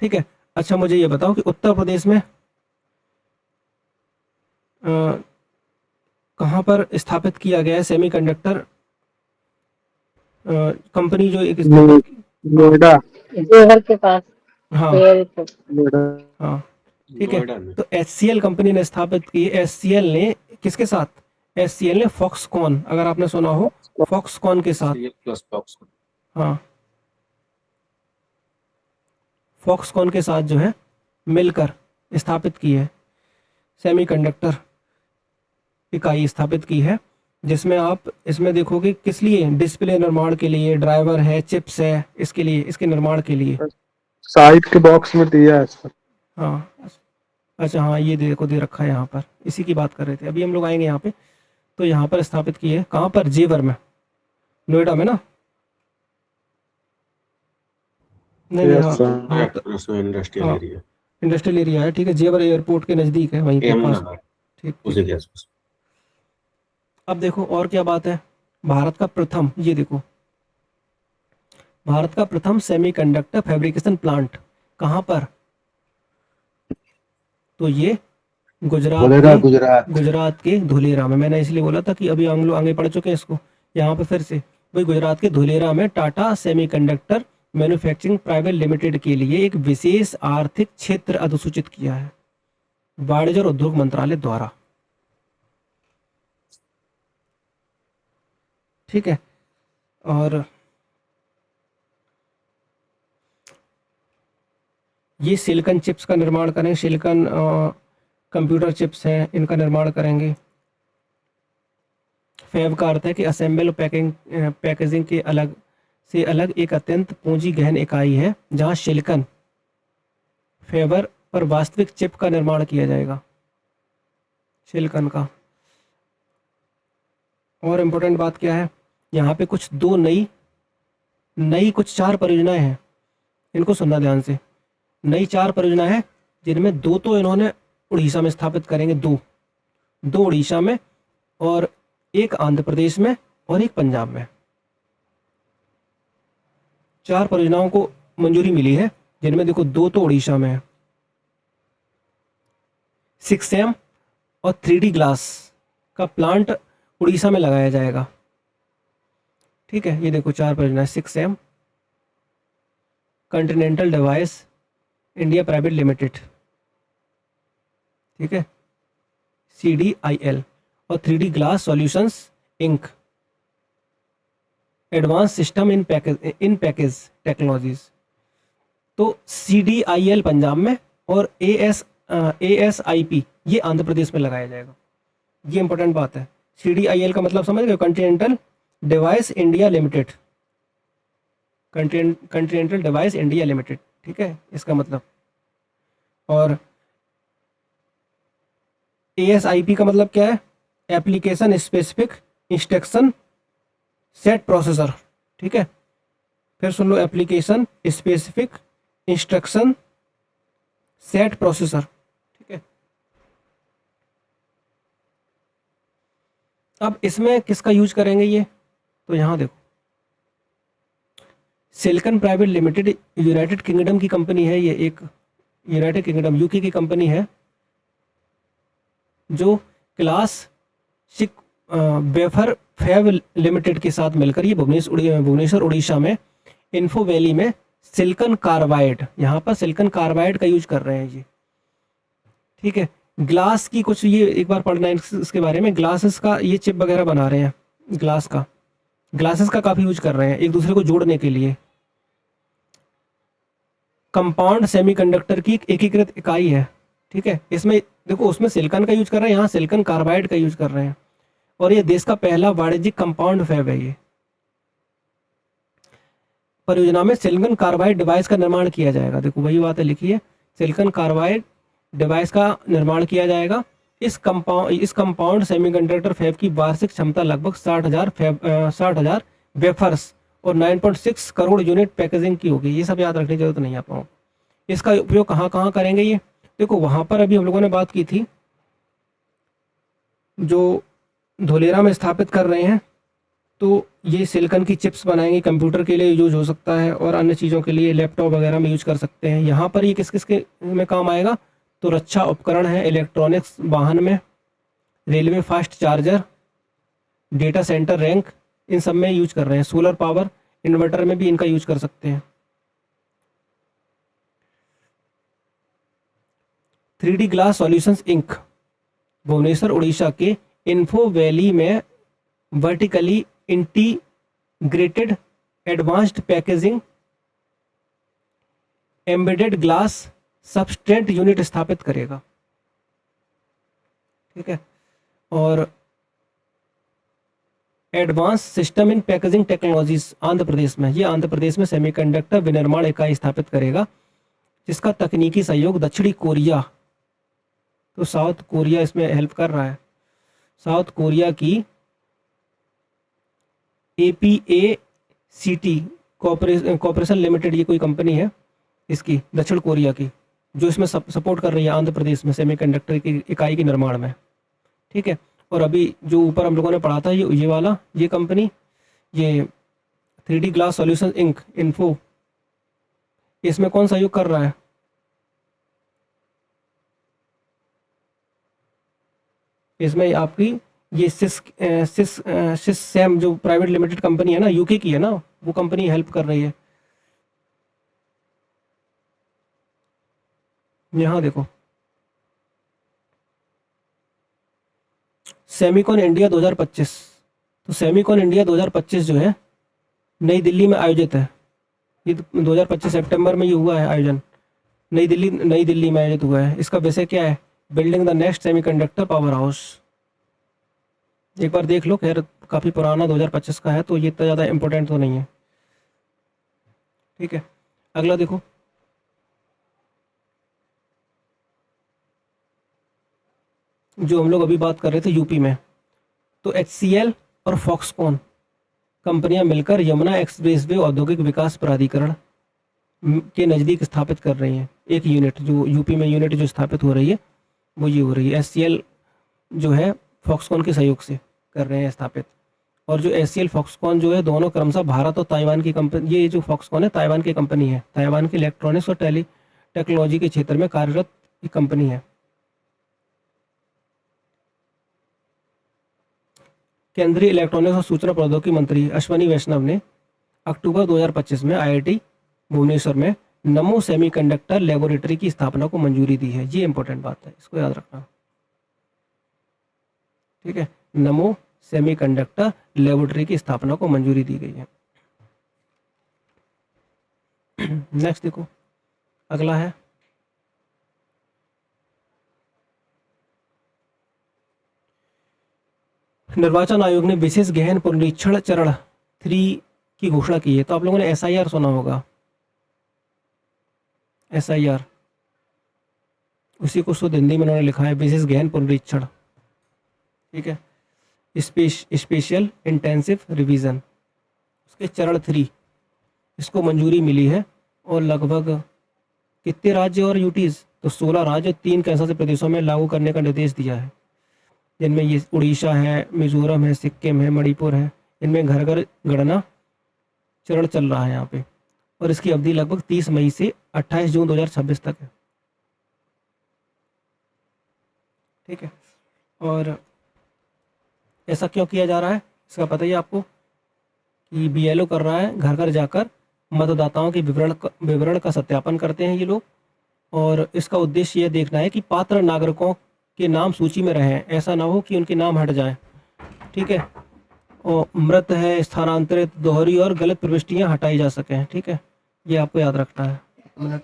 ठीक है, अच्छा मुझे ये बताओ कि उत्तर प्रदेश में कहाँ पर स्थापित किया गया है सेमीकंडक्टर कंपनी, जो एक नोएडा। जोहर के पास हाँ एयरपोर्ट। नोएडा। हाँ ठीक है, तो HCL कंपनी ने स्थापित की। HCL ने किसके साथ? HCL ने फॉक्सकॉन, अगर आपने सुना हो, फॉक्सकॉन के साथ, हाँ फॉक्सकॉन के साथ जो है मिलकर स्थापित की है सेमीकंडक्टर इकाई स्थापित की है, जिसमें आप इसमें देखोगे किस लिए? डिस्प्ले निर्माण के लिए, ड्राइवर है, चिप्स है, इसके लिए, इसके निर्माण के लिए। साइड के बॉक्स में दिया है इसका। हाँ अच्छा, हाँ ये देखो दे रखा है यहाँ पर, इसी की बात कर रहे थे। अभी हम लोग आएंगे यहाँ पे, तो यहाँ पर स्थापित की है कहाँ पर? जेवर में, नोएडा में ना? नहीं हाँ हाँ इंडस्ट्रियल एरिया है, ठीक है, जेवर एयरपोर्ट के नज़दीक है, वहीं के पास। ठीक, अब देखो और क्या बात है, भारत का प्रथम, ये देखो भारत का प्रथम सेमीकंडक्टर फैब्रिकेशन प्लांट कहाँ पर? तो ये गुजरात के धुलेरा में। मैंने इसलिए बोला था कि अभी हम लोग आगे पढ़ चुके हैं इसको, यहाँ पे फिर से वही गुजरात के धुलेरा में Tata semiconductor manufacturing private limited के लिए एक विशेष आर्थिक क्षेत्र अधिसूचित किया है वाणिज्य और उद्योग मंत्रालय द्वारा। ठीक है, और ये सिलिकॉन चिप्स का निर्माण करेंगे, सिलिकॉन कंप्यूटर चिप्स हैं, इनका निर्माण करेंगे। फैब का अर्थ है कि असेंबल पैकेजिंग के अलग एक अत्यंत पूंजी गहन इकाई है जहां सिलिकॉन फैबर पर वास्तविक चिप का निर्माण किया जाएगा, सिलिकॉन का। और इम्पोर्टेंट बात क्या है, यहाँ पे कुछ कुछ 4 परियोजनाएं हैं, इनको सुनना ध्यान से। नई 4 परियोजनाएं हैं, जिनमें 2 तो इन्होंने उड़ीसा में स्थापित करेंगे, 2 उड़ीसा में और 1 आंध्र प्रदेश में और 1 पंजाब में। 4 परियोजनाओं को मंजूरी मिली है, जिनमें देखो 2 तो उड़ीसा में है। 6M और 3D ग्लास का प्लांट उड़ीसा में लगाया जाएगा। ठीक है, ये देखो 4 परियोजनाएं, 6M, continental device India private limited, ठीक है, CDIL, और 3D glass solutions ink, advance system इन पैकेज टेक्नोलॉजीज। तो CDIL पंजाब में और ASIP ये आंध्र प्रदेश में लगाया जाएगा। ये इंपॉर्टेंट बात है। CDIL का मतलब समझ गए, continental device India limited, continental device India limited, ठीक है इसका मतलब। और ASIP का मतलब क्या है, application specific instruction set processor, ठीक है फिर सुन लो, application specific instruction set processor, ठीक है। अब इसमें किसका यूज करेंगे ये, तो यहां देखो, silicon private limited United kingdom की कंपनी है, ये एक यूनाइटेड किंगडम यूके की कंपनी है, जो क्लास सिक वेफर फैब लिमिटेड के साथ मिलकर ये भुवनेश्वर उड़ीसा में इन्फो वैली में सिलिकॉन कार्बाइड, यहाँ पर सिलिकॉन कार्बाइड का यूज कर रहे हैं ये, ठीक है। ग्लास की कुछ ये एक बार पढ़ना है इसके बारे में, ग्लासेस का ये चिप वगैरह बना रहे हैं, ग्लासेस का काफ़ी यूज कर रहे हैं एक दूसरे को जोड़ने के लिए। कंपाउंड सेमीकंडक्टर की एक एकीकृत इकाई है, ठीक है। इसमें देखो, उसमें सिलिकॉन का यूज कर रहे हैं, यहाँ सिलिकॉन कार्बाइड का यूज कर रहे हैं, और ये देश का पहला वाणिज्यिक कंपाउंड फैब है। ये परियोजना में सिलिकॉन कार्बाइड डिवाइस का निर्माण किया जाएगा, देखो वही बात है लिखी है, सिलिकॉन कार्बाइड डिवाइस का निर्माण किया जाएगा। इस कंपाउंड सेमीकंडक्टर फैब की वार्षिक क्षमता लगभग 60,000 वेफर्स और 9.6 करोड़ यूनिट पैकेजिंग की होगी। ये सब याद रखने की जरूरत नहीं है आप लोगों को। इसका उपयोग कहाँ कहाँ करेंगे ये, देखो वहाँ पर अभी हम लोगों ने बात की थी, जो धोलेरा में स्थापित कर रहे हैं, तो ये सिलिकॉन की चिप्स बनाएंगे, कंप्यूटर के लिए यूज हो सकता है और अन्य चीज़ों के लिए लैपटॉप वगैरह में यूज कर सकते हैं। यहाँ पर ये किस किस के में काम आएगा, तो रक्षा उपकरण है, इलेक्ट्रॉनिक्स वाहन में, railway fast charger, data centre rank, इन सब में यूज कर रहे हैं। सोलर पावर इन्वर्टर में भी इनका यूज कर सकते हैं। 3D glass solutions Inc Bhubaneswar Orissa के इन्फो वैली में vertically integrated advanced packaging embedded glass substrate unit स्थापित करेगा, ठीक है। और advance system in packaging technologies Andhra Pradesh में, ये आंध्र प्रदेश में सेमीकंडक्टर विनिर्माण इकाई स्थापित करेगा, जिसका तकनीकी सहयोग दक्षिणी कोरिया, तो साउथ कोरिया इसमें हेल्प कर रहा है। साउथ कोरिया की APACT कॉर्पोरेशन लिमिटेड, ये कोई कंपनी है इसकी, दक्षिण कोरिया की, जो इसमें सपोर्ट कर रही है आंध्र प्रदेश में सेमीकंडक्टर की इकाई के निर्माण में, ठीक है। और अभी जो ऊपर हम लोगों ने पढ़ा था, ये वाला, ये कंपनी, ये 3D glass solution ink info, इसमें कौन सहयोग कर रहा है, इसमें आपकी ये सिस सैम जो प्राइवेट लिमिटेड कंपनी है ना, यूके की है ना, वो कंपनी हेल्प कर रही है। यहाँ देखो, सेमीकॉन इंडिया 2025, तो सेमीकॉन इंडिया 2025 जो है नई दिल्ली में आयोजित है। ये 2025 सितंबर में ये हुआ है आयोजन, नई दिल्ली में आयोजित हुआ है। इसका विषय क्या है, building the next semiconductor power house. एक बार देख लो, खैर काफ़ी पुराना 2025 का है, तो ये इतना ज़्यादा इम्पोर्टेंट तो नहीं है, ठीक है। अगला देखो, जो हम लोग अभी बात कर रहे थे यूपी में, तो HCL और फॉक्सकॉन कंपनियां मिलकर यमुना एक्सप्रेसवे औद्योगिक विकास प्राधिकरण के नज़दीक स्थापित कर रही हैं एक यूनिट, जो यूपी में यूनिट जो स्थापित हो रही है वो ये हो रही है। HCL जो है फॉक्सकॉन के सहयोग से कर रहे हैं स्थापित, और जो HCL फॉक्सकॉन जो है, दोनों क्रमशः भारत और ताइवान की कंपनी, ये जो फॉक्सकॉन है ताइवान की कंपनी है, ताइवान के इलेक्ट्रॉनिक्स और टेक्नोलॉजी के क्षेत्र में कार्यरत एक कंपनी है। केंद्रीय इलेक्ट्रॉनिक्स और सूचना प्रौद्योगिकी मंत्री अश्वनी वैष्णव ने अक्टूबर 2025 में IIT भुवनेश्वर में नमो सेमीकंडक्टर लेबोरेटरी की स्थापना को मंजूरी दी है। ये इंपॉर्टेंट बात है, इसको याद रखना, ठीक है। नमो सेमीकंडक्टर लेबोरेटरी की स्थापना को मंजूरी दी गई है। नेक्स्ट देखो, अगला है निर्वाचन आयोग ने विशेष गहन पुनरीक्षण चरण 3 की घोषणा की है। तो आप लोगों ने एसआईआर सुना होगा, एसआईआर, उसी को शुद्ध हिंदी में उन्होंने लिखा है विशेष गहन पुनरीक्षण, ठीक है, स्पेशल इंटेंसिव रिवीजन, उसके चरण 3 इसको मंजूरी मिली है। और लगभग कितने राज्य और यूटीज, तो 16 राज्य 3 केंद्रशासित प्रदेशों में लागू करने का निर्देश दिया है, जिनमें ये उड़ीसा है, मिजोरम है, सिक्किम है, मणिपुर है। इनमें घर घर गणना चरण चल रहा है यहाँ पे, और इसकी अवधि लगभग 30 मई से 28 जून 2026 तक है, ठीक है। और ऐसा क्यों किया जा रहा है, इसका पता ही है आपको कि बीएलओ कर रहा है, घर घर जाकर मतदाताओं के विवरण का सत्यापन करते हैं ये लोग। और इसका उद्देश्य यह देखना है कि पात्र नागरिकों के नाम सूची में रहें, ऐसा ना हो कि उनके नाम हट जाएं, ठीक है। और मृत है, स्थानांतरित, दोहरी और गलत प्रविष्टियां हटाई जा सकें, ठीक है, ये आपको याद रखना है। एक मिनट,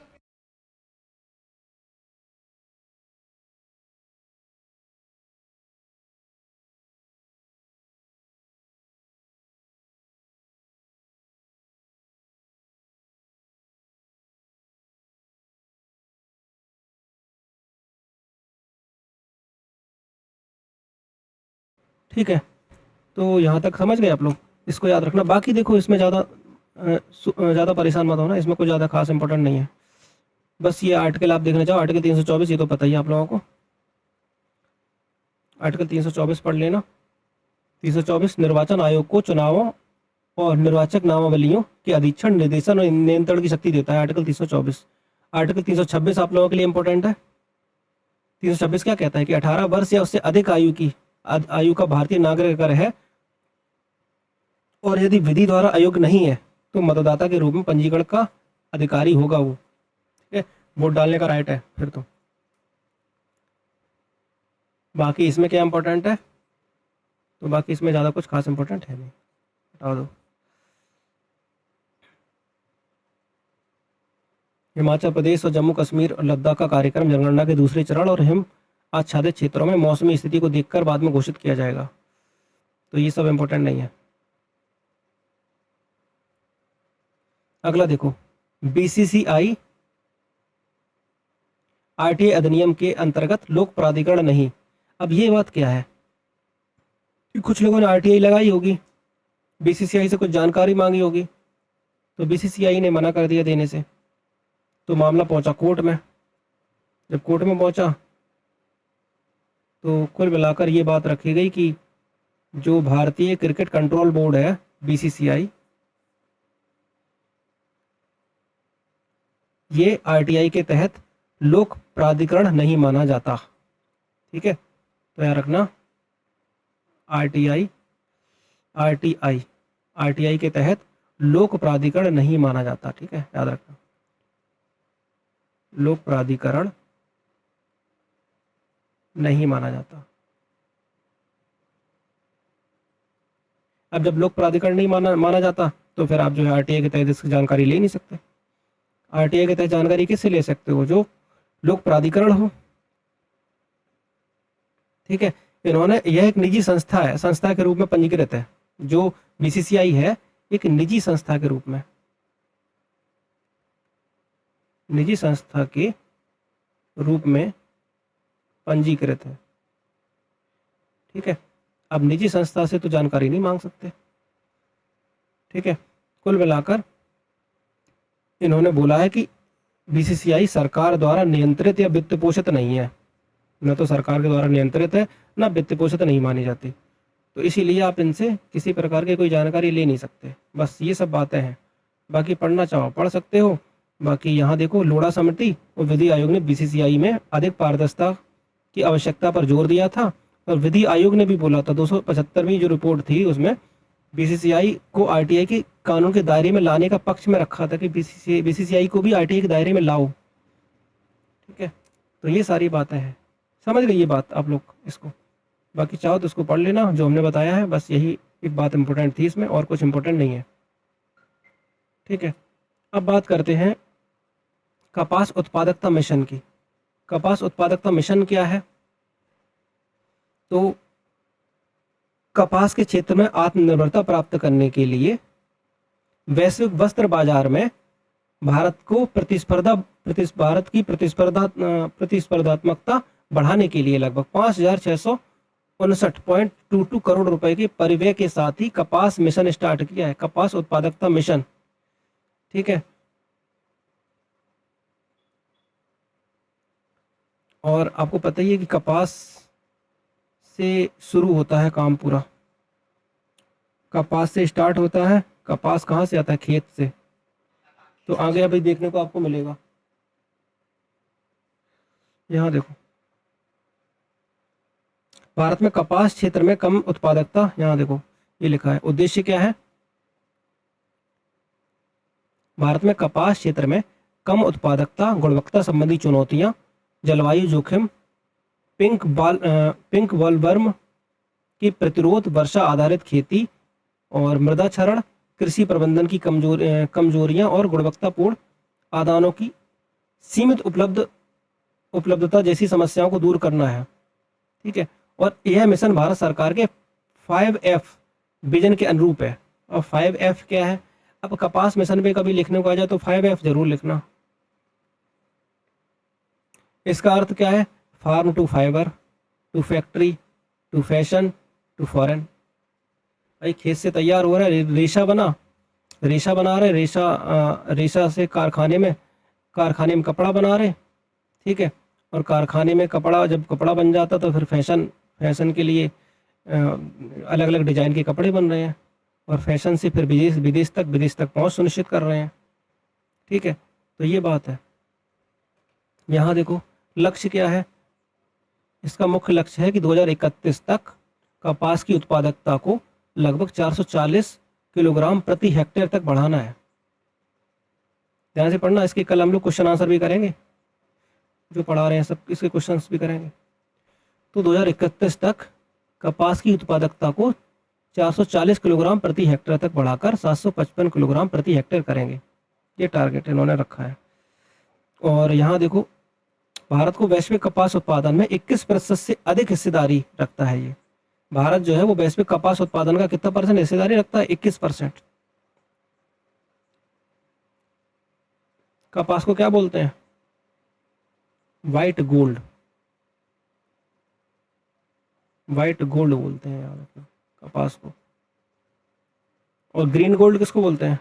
ठीक है। तो यहाँ तक समझ गए आप लोग, इसको याद रखना। बाकी देखो इसमें ज़्यादा परेशान मत होना, इसमें कोई ज़्यादा खास इंपॉर्टेंट नहीं है। बस ये आर्टिकल आप देखना चाहो, आर्टिकल 324, ये तो पता ही है आप लोगों को, आर्टिकल 324 पढ़ लेना। 324 निर्वाचन आयोग को चुनावों और निर्वाचक नामावलियों के अधीक्षण, निर्देशन और नियंत्रण की शक्ति देता है, आर्टिकल 324। आर्टिकल 326 आप लोगों के लिए इंपॉर्टेंट है। 326 क्या कहता है कि 18 वर्ष या उससे अधिक आयु का भारतीय नागरिक अगर है और यदि विधि द्वारा अयोग्य नहीं है तो मतदाता के रूप में पंजीकरण का अधिकारी होगा वो, ठीक है, वोट डालने का राइट है फिर तो। बाकी इसमें क्या इंपॉर्टेंट है, तो बाकी इसमें ज़्यादा कुछ खास इंपॉर्टेंट है नहीं, हटा दो। हिमाचल प्रदेश और जम्मू कश्मीर और लद्दाख का कार्यक्रम जनगणना के दूसरे चरण और हिम आच्छादित क्षेत्रों में मौसमी स्थिति को देखकर बाद में घोषित किया जाएगा। तो ये सब इंपॉर्टेंट नहीं है। अगला देखो, बीसीसीआई आरटीए अधिनियम के अंतर्गत लोक प्राधिकरण नहीं। अब ये बात क्या है कि कुछ लोगों ने आरटीआई लगाई होगी, बीसीसीआई से कुछ जानकारी मांगी होगी, तो बीसीसीआई ने मना कर दिया देने से, तो मामला पहुंचा कोर्ट में। जब कोर्ट में पहुंचा तो कुल मिलाकर ये बात रखी गई कि जो भारतीय क्रिकेट कंट्रोल बोर्ड है बीसीसीआई, ये आरटीआई के तहत लोक प्राधिकरण नहीं माना जाता, ठीक है। तो याद रखना, आरटीआई के तहत लोक प्राधिकरण नहीं माना जाता, ठीक है, याद रखना, लोक प्राधिकरण नहीं माना जाता। अब जब लोक प्राधिकरण नहीं माना जाता तो फिर आप जो है आरटीआई के तहत इसकी जानकारी ले नहीं सकते। आरटीआई के तहत जानकारी किससे ले सकते हो, जो लोक प्राधिकरण हो, ठीक है। इन्होंने, यह एक निजी संस्था है, संस्था के रूप में पंजीकृत है, जो बीसीसीआई है एक निजी संस्था के रूप में, निजी संस्था के रूप में पंजीकृत है, ठीक है। अब निजी संस्था से तो जानकारी नहीं मांग सकते, ठीक है। कुल मिलाकर इन्होंने बोला है कि बीसीसीआई सरकार द्वारा नियंत्रित या वित्त पोषित नहीं है, न तो सरकार के द्वारा नियंत्रित है न वित्त पोषित नहीं मानी जाती, तो इसीलिए आप इनसे किसी प्रकार की कोई जानकारी ले नहीं सकते। बस ये सब बातें हैं, बाकी पढ़ना चाहो पढ़ सकते हो। बाकी यहाँ देखो, लोढ़ा समिति और विधि आयोग ने बीसीसीआई में अधिक पारदर्शिता की आवश्यकता पर जोर दिया था, और विधि आयोग ने भी बोला था 275वीं जो रिपोर्ट थी उसमें बीसीसीआई को आरटीआई के कानून के दायरे में लाने का पक्ष में रखा था कि बीसीसीआई को भी आरटीआई के दायरे में लाओ, ठीक है। तो ये सारी बातें हैं, समझ गए ये बात आप लोग इसको। बाकी चाहो तो इसको पढ़ लेना जो हमने बताया है, बस यही एक बात इंपॉर्टेंट थी इसमें, और कुछ इंपॉर्टेंट नहीं है, ठीक है। अब बात करते हैं कपास उत्पादकता मिशन की। कपास उत्पादकता मिशन क्या है? तो कपास के क्षेत्र में आत्मनिर्भरता प्राप्त करने के लिए वैश्विक वस्त्र बाजार में भारत को भारत की प्रतिस्पर्धात्मकता बढ़ाने के लिए लगभग 5,659.22 करोड़ रुपए के परिव्यय के साथ ही कपास मिशन स्टार्ट किया है, कपास उत्पादकता मिशन। ठीक है, और आपको पता ही है कि कपास से शुरू होता है काम पूरा, कपास से स्टार्ट होता है। कपास कहाँ से आता है? खेत से। तो आगे अभी देखने को आपको मिलेगा। यहाँ देखो, भारत में कपास क्षेत्र में कम उत्पादकता, यहाँ देखो ये लिखा है। उद्देश्य क्या है? भारत में कपास क्षेत्र में कम उत्पादकता, गुणवत्ता संबंधी चुनौतियां, जलवायु जोखिम, पिंक बॉलवर्म की प्रतिरोध, वर्षा आधारित खेती और मृदा क्षरण, कृषि प्रबंधन की कमजोरियां और गुणवत्तापूर्ण आदानों की सीमित उपलब्धता जैसी समस्याओं को दूर करना है। ठीक है, और यह मिशन भारत सरकार के 5F विजन के अनुरूप है। और 5F क्या है? अब कपास मिशन पे कभी लिखने को आ जाए तो 5F जरूर लिखना। इसका अर्थ क्या है? Farm to fibre, to factory, to fashion, to foreign. भाई खेत से तैयार हो रहा है, रेशा बना रहे, रेशा से कारखाने में कपड़ा बना रहे। ठीक है, और कारखाने में जब कपड़ा बन जाता तो फिर फैशन के लिए अलग अलग डिजाइन के कपड़े बन रहे हैं, और फैशन से फिर विदेश तक पहुंच सुनिश्चित कर रहे हैं। ठीक है, तो ये बात है। यहाँ देखो लक्ष्य क्या है? इसका मुख्य लक्ष्य है कि 2031 तक कपास की उत्पादकता को लगभग 440 किलोग्राम प्रति हेक्टेयर तक बढ़ाना है। ध्यान से पढ़ना, इसके कल हम लोग क्वेश्चन आंसर भी करेंगे, जो पढ़ा रहे हैं सब इसके क्वेश्चन भी करेंगे। तो 2031 तक कपास की उत्पादकता को 440 किलोग्राम प्रति हेक्टेयर तक बढ़ाकर 755 किलोग्राम प्रति हेक्टेयर करेंगे। ये टारगेट इन्होंने रखा है। और यहाँ देखो, भारत को वैश्विक कपास उत्पादन में 21% से अधिक हिस्सेदारी रखता है। ये भारत जो है वो वैश्विक कपास उत्पादन का कितना % हिस्सेदारी रखता है? 21%। कपास को क्या बोलते हैं? व्हाइट गोल्ड बोलते हैं यार कपास को। और ग्रीन गोल्ड किसको बोलते हैं?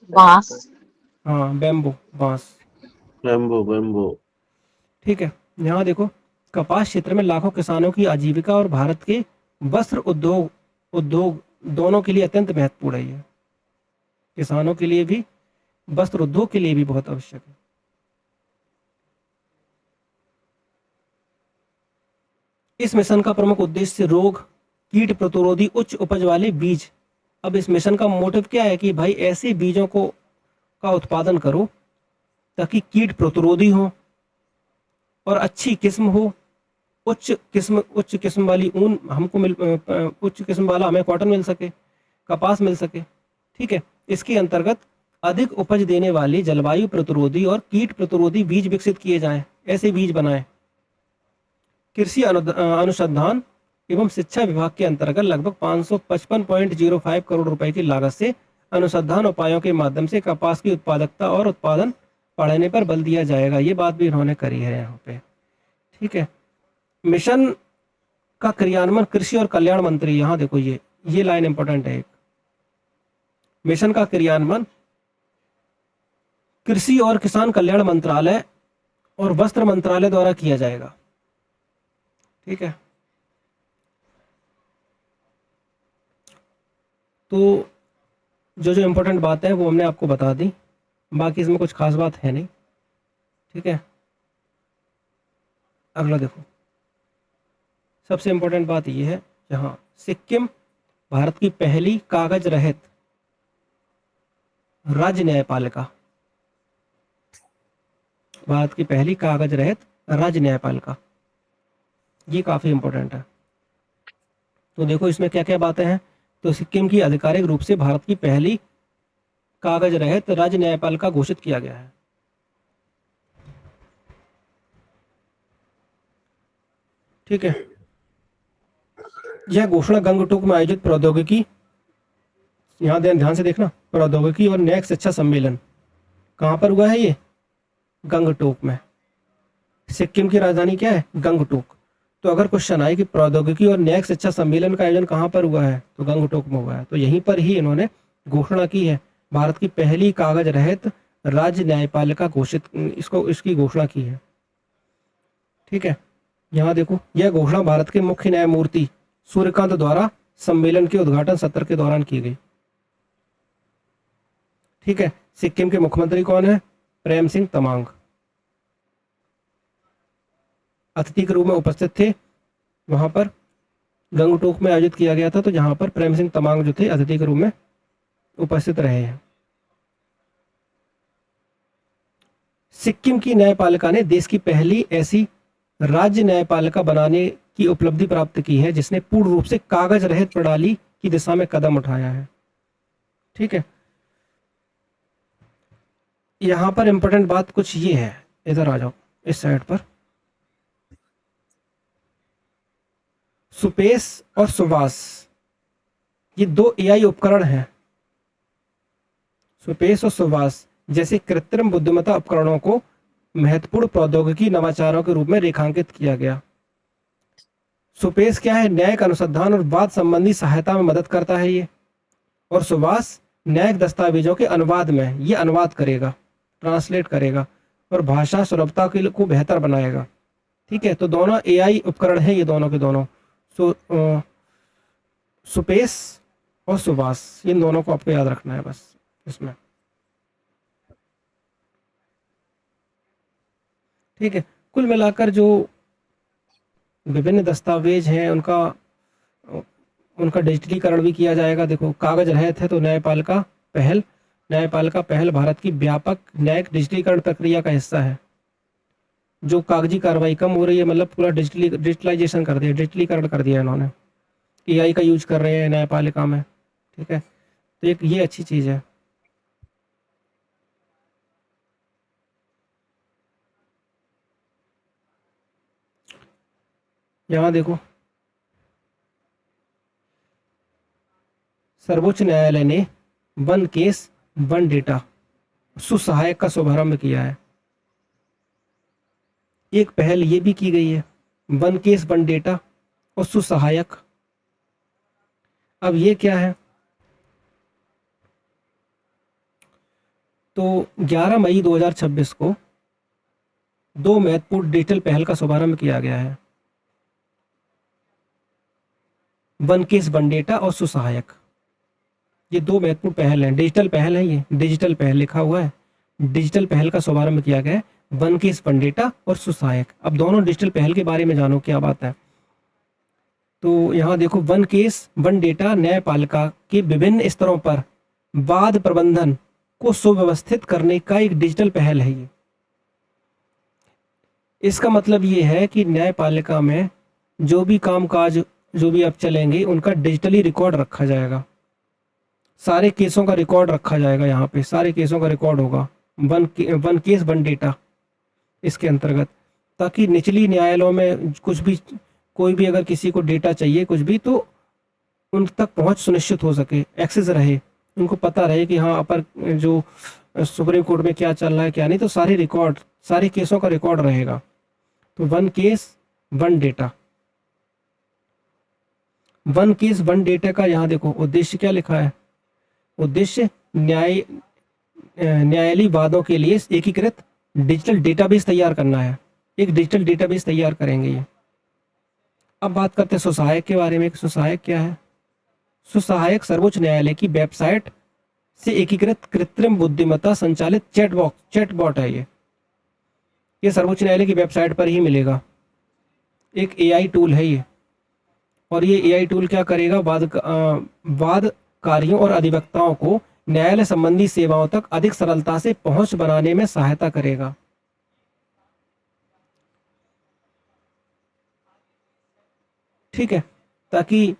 बांस। हाँ, बैम्बू, बांस। बैम्बो। ठीक है, यहाँ देखो, कपास क्षेत्र में लाखों किसानों की आजीविका और भारत के वस्त्र उद्योग दोनों के लिए अत्यंत महत्वपूर्ण है। ये किसानों के लिए भी, वस्त्र उद्योग के लिए भी बहुत आवश्यक है। इस मिशन का प्रमुख उद्देश्य रोग, कीट प्रतिरोधी उच्च उपज वाले बीज। अब इस मिशन का मोटिव क्या है कि भाई ऐसे बीजों का उत्पादन करो ताकि कीट प्रतिरोधी हो और अच्छी किस्म हो, उच्च किस्म वाली ऊन हमको उच्च किस्म वाला हमें कॉटन मिल सके, कपास मिल सके। ठीक है, इसके अंतर्गत अधिक उपज देने वाले जलवायु प्रतिरोधी और कीट प्रतिरोधी बीज विकसित किए जाएं, ऐसे बीज बनाएं। कृषि अनुसंधान एवं शिक्षा विभाग के अंतर्गत लगभग 555.05 करोड़ रुपए की लागत से अनुसंधान उपायों के माध्यम से कपास की उत्पादकता और उत्पादन बढ़ाने पर बल दिया जाएगा। ये बात भी इन्होंने करी है यहाँ पे। ठीक है, मिशन का क्रियान्वयन कृषि और कल्याण मंत्री, यहाँ देखो ये लाइन इंपॉर्टेंट है। एक मिशन का क्रियान्वयन कृषि और किसान कल्याण मंत्रालय और वस्त्र मंत्रालय द्वारा किया जाएगा। ठीक है, तो जो इम्पोर्टेंट बात है वो हमने आपको बता दी, बाकी इसमें कुछ खास बात है नहीं। ठीक है, अगला देखो, सबसे इम्पोर्टेंट बात ये है, यहाँ सिक्किम भारत की पहली कागज रहित राज्य न्यायपालिका, भारत की पहली कागज रहित राज्य न्यायपालिका, ये काफी इंपॉर्टेंट है। तो देखो इसमें क्या क्या बातें हैं। तो सिक्किम की आधिकारिक रूप से भारत की पहली कागज रहित राज्य न्यायपालिका घोषित किया गया है। ठीक है, यह घोषणा गंगटोक में आयोजित प्रौद्योगिकी, यहाँ ध्यान से देखना, प्रौद्योगिकी और न्यायिक शिक्षा सम्मेलन कहाँ पर हुआ है ये? गंगटोक में। सिक्किम की राजधानी क्या है? गंगटोक। तो अगर क्वेश्चन आए कि प्रौद्योगिकी और न्यायिक शिक्षा सम्मेलन का आयोजन कहाँ पर हुआ है, तो गंगटोक में हुआ है। तो यहीं पर ही इन्होंने घोषणा की है, भारत की पहली कागज रहित राज्य न्यायपालिका घोषित, इसकी घोषणा की है। ठीक है, यहाँ देखो, यह घोषणा भारत के मुख्य न्यायमूर्ति सूर्यकांत द्वारा सम्मेलन के उद्घाटन सत्र के दौरान की गई। ठीक है, सिक्किम के मुख्यमंत्री कौन है? प्रेम सिंह तमांग अतिथि के रूप में उपस्थित थे। वहां पर गंगटोक में आयोजित किया गया था, तो जहां पर प्रेम सिंह तमांग जो थे अतिथि के रूप में उपस्थित रहे हैं। सिक्किम की न्यायपालिका ने देश की पहली ऐसी राज्य न्यायपालिका बनाने की उपलब्धि प्राप्त की है जिसने पूर्ण रूप से कागज रहित प्रणाली की दिशा में कदम उठाया है। ठीक है, यहां पर इंपॉर्टेंट बात कुछ ये है, इधर आ जाओ इस साइड पर। सुपेस और सुवास, ये दो एआई उपकरण हैं। सुपेस और सुवास जैसे कृत्रिम बुद्धिमत्ता उपकरणों को महत्वपूर्ण प्रौद्योगिकी नवाचारों के रूप में रेखांकित किया गया। सुपेस क्या है? न्यायिक अनुसंधान और वाद संबंधी सहायता में मदद करता है ये। और सुवास न्यायिक दस्तावेजों के अनुवाद में ये अनुवाद करेगा, ट्रांसलेट करेगा और भाषा सुलभता को बेहतर बनाएगा। ठीक है, तो दोनों एआई उपकरण हैं ये दोनों के दोनों। सुपेस और सुवास, इन दोनों को आपको याद रखना है बस इसमें। ठीक है, कुल मिलाकर जो विभिन्न दस्तावेज हैं उनका डिजिटलीकरण भी किया जाएगा। देखो, कागज रहित है तो न्यायपालिका पहल भारत की व्यापक न्यायिक डिजिटलीकरण प्रक्रिया का हिस्सा है। जो कागजी कार्रवाई कम हो रही है, मतलब पूरा डिजिटलाइजेशन कर दिया, डिजिटलीकरण कर दिया इन्होंने। एआई का यूज कर रहे हैं न्यायपालिका में। ठीक है, तो एक ये अच्छी चीज़ है। यहाँ देखो, सर्वोच्च न्यायालय ने वन केस वन डेटा सुसहायक का शुभारंभ किया है। एक पहल ये भी की गई है, वन केस वन डेटा और सुसहायक। अब ये क्या है? तो 11 मई 2026 को दो महत्वपूर्ण डिजिटल पहल का शुभारंभ किया गया है, वन केस वन डेटा और सुसहायक। ये दो महत्वपूर्ण पहल हैं, डिजिटल पहल है, ये डिजिटल पहल लिखा हुआ है। डिजिटल पहल का शुभारंभ किया गया है, वन केस वन डेटा और सुसहायक। अब दोनों डिजिटल पहल के बारे में जानो क्या बात है। तो यहाँ देखो, वन केस वन डेटा न्यायपालिका के विभिन्न स्तरों पर वाद प्रबंधन को सुव्यवस्थित करने का एक डिजिटल पहल है ये। इसका मतलब ये है कि न्यायपालिका में जो भी कामकाज जो भी अब चलेंगे उनका डिजिटली रिकॉर्ड रखा जाएगा। सारे केसों का रिकॉर्ड रखा जाएगा, यहाँ पे सारे केसों का रिकॉर्ड होगा, वन केस वन डेटा इसके अंतर्गत, ताकि निचली न्यायालयों में कुछ भी, कोई भी अगर किसी को डेटा चाहिए कुछ भी, तो उन तक पहुंच सुनिश्चित हो सके, एक्सेस रहे, उनको पता रहे कि हाँ अपर जो सुप्रीम कोर्ट में क्या चल रहा है क्या नहीं। तो सारे रिकॉर्ड, सारे केसों का रिकॉर्ड रहेगा। तो one case one data, one case one data का यहाँ देखो उद्देश्य क्या लिखा है। उद्देश्य न्यायालयी वादों के लिए एकीकृत डिजिटल डेटाबेस तैयार करना है। एक डिजिटल डेटाबेस तैयार करेंगे ये। अब बात करते हैं सुसहायक के बारे में। सुसहायक क्या है? सुसहायक सर्वोच्च न्यायालय की वेबसाइट से एकीकृत कृत्रिम बुद्धिमत्ता संचालित चैटबॉट है ये सर्वोच्च न्यायालय की वेबसाइट पर ही मिलेगा। एक एआई टूल है ये, और ये एआई टूल क्या करेगा? वादकारियों और अधिवक्ताओं को न्यायालय संबंधी सेवाओं तक अधिक सरलता से पहुंच बनाने में सहायता करेगा। ठीक है, ताकि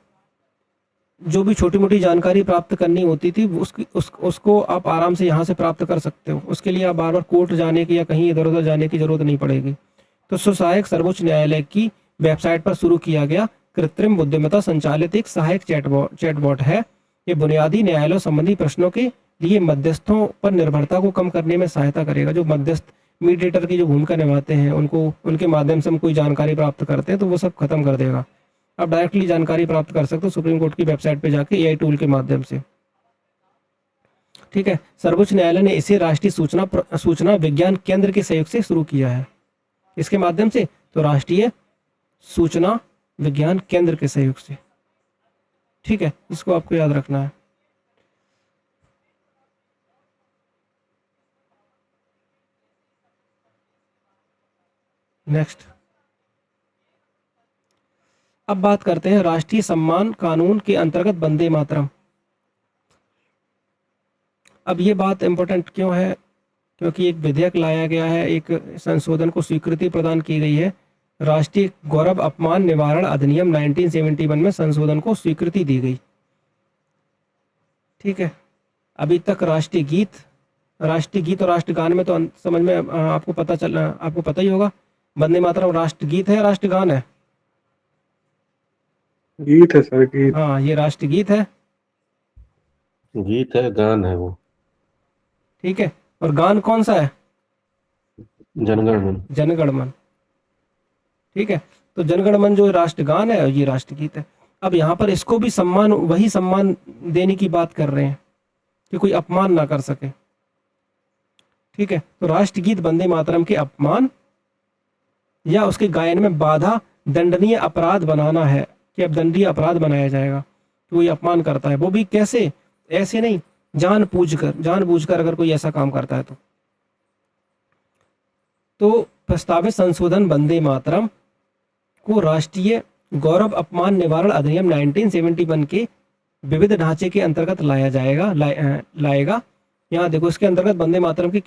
जो भी छोटी मोटी जानकारी प्राप्त करनी होती थी उसको आप आराम से यहाँ से प्राप्त कर सकते हो। उसके लिए आप बार बार कोर्ट जाने की या कहीं इधर उधर जाने की जरूरत नहीं पड़ेगी। तो स्वसहायक सर्वोच्च न्यायालय की वेबसाइट पर शुरू किया गया कृत्रिम बुद्धिमत्ता संचालित एक सहायक चैटबॉट है। ये बुनियादी न्यायालय संबंधी प्रश्नों के लिए मध्यस्थों पर निर्भरता को कम करने में सहायता करेगा। जो मध्यस्थ मीडिएटर की जो भूमिका निभाते हैं, उनको उनके माध्यम से हम कोई जानकारी प्राप्त करते हैं तो वो सब खत्म कर देगा। आप डायरेक्टली जानकारी प्राप्त कर सकते हो सुप्रीम कोर्ट की वेबसाइट पे जाके एआई टूल के माध्यम से। ठीक है, सर्वोच्च न्यायालय ने इसे राष्ट्रीय सूचना विज्ञान केंद्र के सहयोग से शुरू किया है। इसके माध्यम से तो राष्ट्रीय सूचना विज्ञान केंद्र के सहयोग से। ठीक है, इसको आपको याद रखना है। नेक्स्ट, अब बात करते हैं राष्ट्रीय सम्मान कानून के अंतर्गत वंदे मातरम। अब ये बात इंपॉर्टेंट क्यों है? क्योंकि एक विधेयक लाया गया है, एक संशोधन को स्वीकृति प्रदान की गई है। राष्ट्रीय गौरव अपमान निवारण अधिनियम 1971 में संशोधन को स्वीकृति दी गई। ठीक है, अभी तक राष्ट्रीय गीत और राष्ट्रगान में तो समझ में आपको पता ही होगा। वंदे मातरम राष्ट्रगीत है, राष्ट्रगान है? गीत है सर, गीत। हाँ, ये राष्ट्रगीत है। गीत है, गान है वो। ठीक है, और गान कौन सा है? जनगण मन। जनगण मन। ठीक है, तो जनगण मन जो राष्ट्रगान है, ये राष्ट्रगीत है। अब यहाँ पर इसको भी वही सम्मान देने की बात कर रहे हैं कि कोई अपमान ना कर सके। ठीक है, तो राष्ट्रगीत वंदे मातरम के अपमान या उसके गायन में बाधा दंडनीय अपराध बनाना है कि अब दंडनीय अपराध बनाया जाएगा कि कोई अपमान करता है। वो भी कैसे? ऐसे नहीं, जानबूझकर अगर कोई ऐसा काम करता है तो प्रस्तावित संशोधन वंदे मातरम को राष्ट्रीय गौरव अपमान निवारण अधिनियम 1971 के विविध ढांचे के अंतर्गत लाएगा। यहाँ देखो, इसके अंतर्गत वंदे मातरम के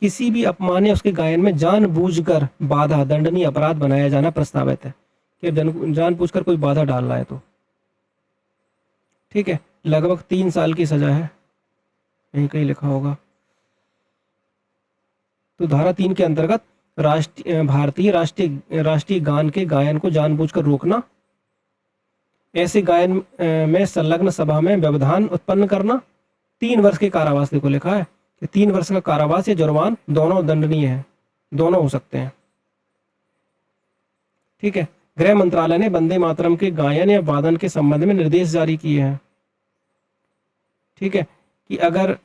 किसी भी अपमान या उसके गायन में जानबूझकर बाधा दंडनीय अपराध बनाया जाना प्रस्तावित है कि जानबूझकर कोई बाधा डाल रहा है तो। ठीक है, लगभग 3 साल की सजा है, यहीं कहीं लिखा होगा। तो धारा 3 के अंतर्गत भारतीय राष्ट्रीय गान के गायन को जानबूझकर रोकना, ऐसे गायन में संलग्न सभा में व्यवधान उत्पन्न करना, 3 वर्ष के कारावास, देखो लिखा है कि 3 वर्ष का कारावास या जुर्मान दोनों दंडनीय है, दोनों हो सकते हैं। ठीक है, गृह मंत्रालय ने वंदे मातरम के गायन या वादन के संबंध में निर्देश जारी किए हैं। ठीक है, कि अगर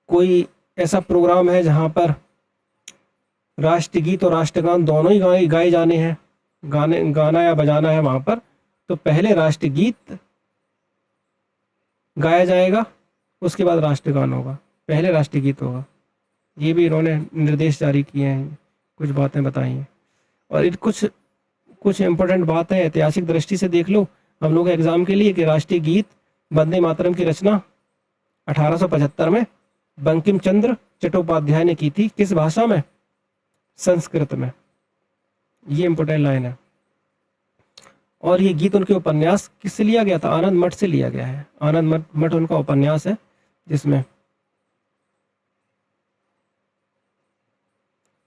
कोई ऐसा प्रोग्राम है जहां पर राष्ट्रगीत और राष्ट्रगान दोनों ही गाए जाने हैं, गाना या बजाना है वहां पर, तो पहले राष्ट्रगीत गाया जाएगा, उसके बाद राष्ट्रगान होगा, पहले राष्ट्रगीत होगा। ये भी इन्होंने निर्देश जारी किए हैं, कुछ बातें बताई हैं। और कुछ इंपॉर्टेंट बात है, ऐतिहासिक दृष्टि से देख लो हम लोग एग्जाम के लिए, कि राष्ट्रीय गीत वंदे मातरम की रचना 1875 में बंकिम चंद्र चट्टोपाध्याय ने की थी। किस भाषा में? संस्कृत में। ये इंपॉर्टेंट लाइन है। और ये गीत उनके उपन्यास किससे लिया गया था? आनंद मठ से लिया गया है। आनंद मठ उनका उपन्यास है जिसमें।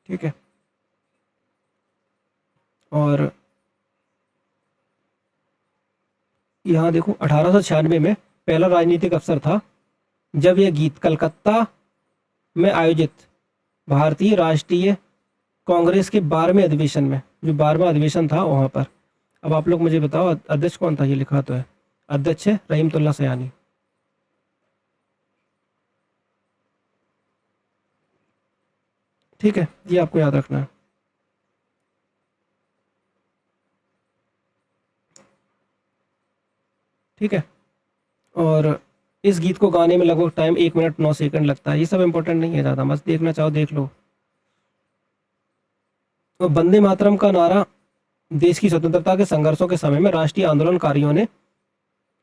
ठीक है, और यहाँ देखो 1896 में पहला राजनीतिक अवसर था जब यह गीत कलकत्ता में आयोजित भारतीय राष्ट्रीय कांग्रेस के 12वें अधिवेशन में, जो 12वां अधिवेशन था वहां पर। अब आप लोग मुझे बताओ अध्यक्ष कौन था? ये लिखा तो है, अध्यक्ष है रहीमतुल्लाह सयानी। ठीक है, ये आपको याद रखना है। ठीक है, और इस गीत को गाने में लगभग टाइम 1 मिनट 9 सेकंड लगता है। ये सब इंपॉर्टेंट नहीं है ज़्यादा, बस देखना चाहो देख लो। तो वंदे मातरम का नारा देश की स्वतंत्रता के संघर्षों के समय में राष्ट्रीय आंदोलनकारियों ने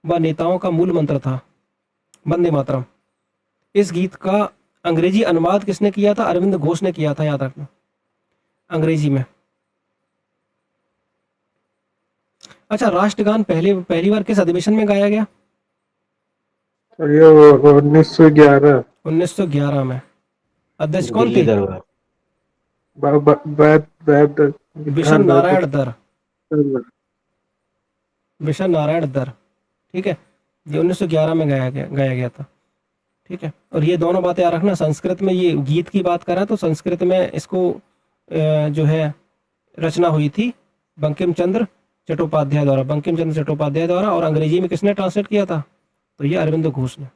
व नेताओं का मूल मंत्र था, वंदे मातरम। इस गीत का अंग्रेजी अनुवाद किसने किया था? अरविंद घोष ने किया था, याद रखना, अंग्रेजी में। अच्छा, राष्ट्रगान पहली बार किस अधिवेशन में गाया गया? और ये 1911 1911 में। अध्यक्ष कौन दिल्ली थे? दरबार। वैद वैद बिशन विधान नारायण दर। वैद बिशन नारायण दर। ठीक है, ये 1911 में गाया गया था। ठीक है, और ये दोनों बातें याद रखना। संस्कृत में ये गीत की बात करें तो संस्कृत में इसको जो है रचना हुई थी बंकिम चंद्र चट्टोपाध्याय द्वारा, और अंग्रेजी में किसने ट्रांसलेट किया था? तो ये अरविंद घोष ने।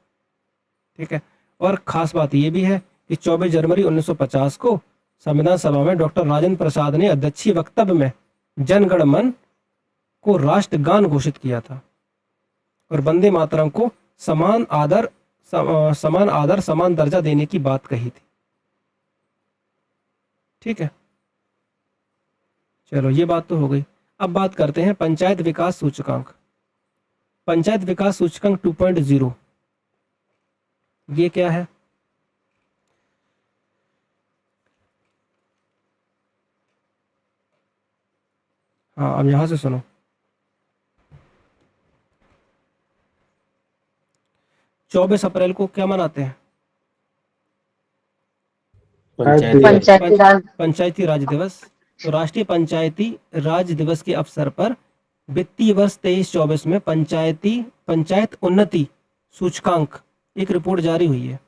ठीक है, और खास बात ये भी है कि 24 जनवरी 1950 को संविधान सभा में डॉक्टर राजेंद्र प्रसाद ने अध्यक्षीय वक्तव्य में जन गण मन को राष्ट्रगान घोषित किया था और वंदे मातरम को समान आदर समान दर्जा देने की बात कही थी। ठीक है, चलो ये बात तो हो गई। अब बात करते हैं पंचायत विकास सूचकांक। पंचायत विकास सूचकांक 2.0 ये क्या है? हाँ, अब यहां से सुनो। 24 अप्रैल को क्या मनाते हैं? पंचायती दिवस। राज। पंचायती राज पंचायती राज दिवस। तो राष्ट्रीय पंचायती राज दिवस के अवसर पर वित्तीय वर्ष 23-24 में पंचायत उन्नति सूचकांक एक रिपोर्ट जारी हुई है।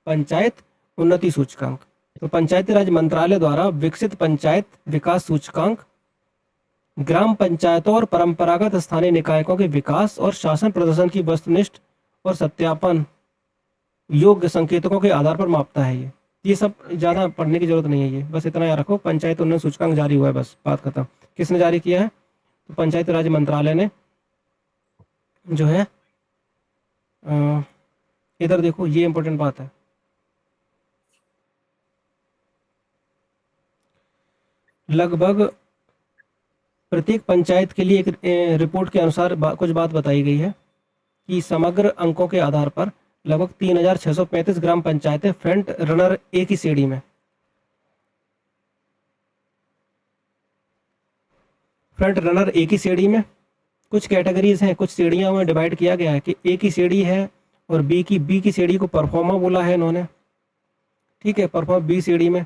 पंचायत उन्नति सूचकांक। तो पंचायती राज मंत्रालय द्वारा विकसित पंचायत विकास सूचकांक ग्राम पंचायतों और परंपरागत स्थानीय निकायों के विकास और शासन प्रदर्शन की वस्तुनिष्ठ और सत्यापन योग्य संकेतकों के आधार पर मापता है। ये सब ज़्यादा पढ़ने की जरूरत नहीं है, ये बस इतना याद रखो। पंचायत उन्नयन सूचकांक जारी हुआ है, बस बात खत्म। किसने जारी किया है? तो पंचायत राज मंत्रालय ने जो है इधर देखो, ये इंपॉर्टेंट बात है। लगभग प्रत्येक पंचायत के लिए एक रिपोर्ट के अनुसार कुछ बात बताई गई है कि समग्र अंकों के आधार पर लगभग 3635 ग्राम पंचायतें फ्रंट रनर ए की श्रेणी में कुछ कैटेगरीज हैं, कुछ श्रेणियां में डिवाइड किया गया है कि ए की श्रेणी है और बी की श्रेणी को परफॉर्मा बोला है इन्होंने। ठीक है, परफॉर्म बी श्रेणी में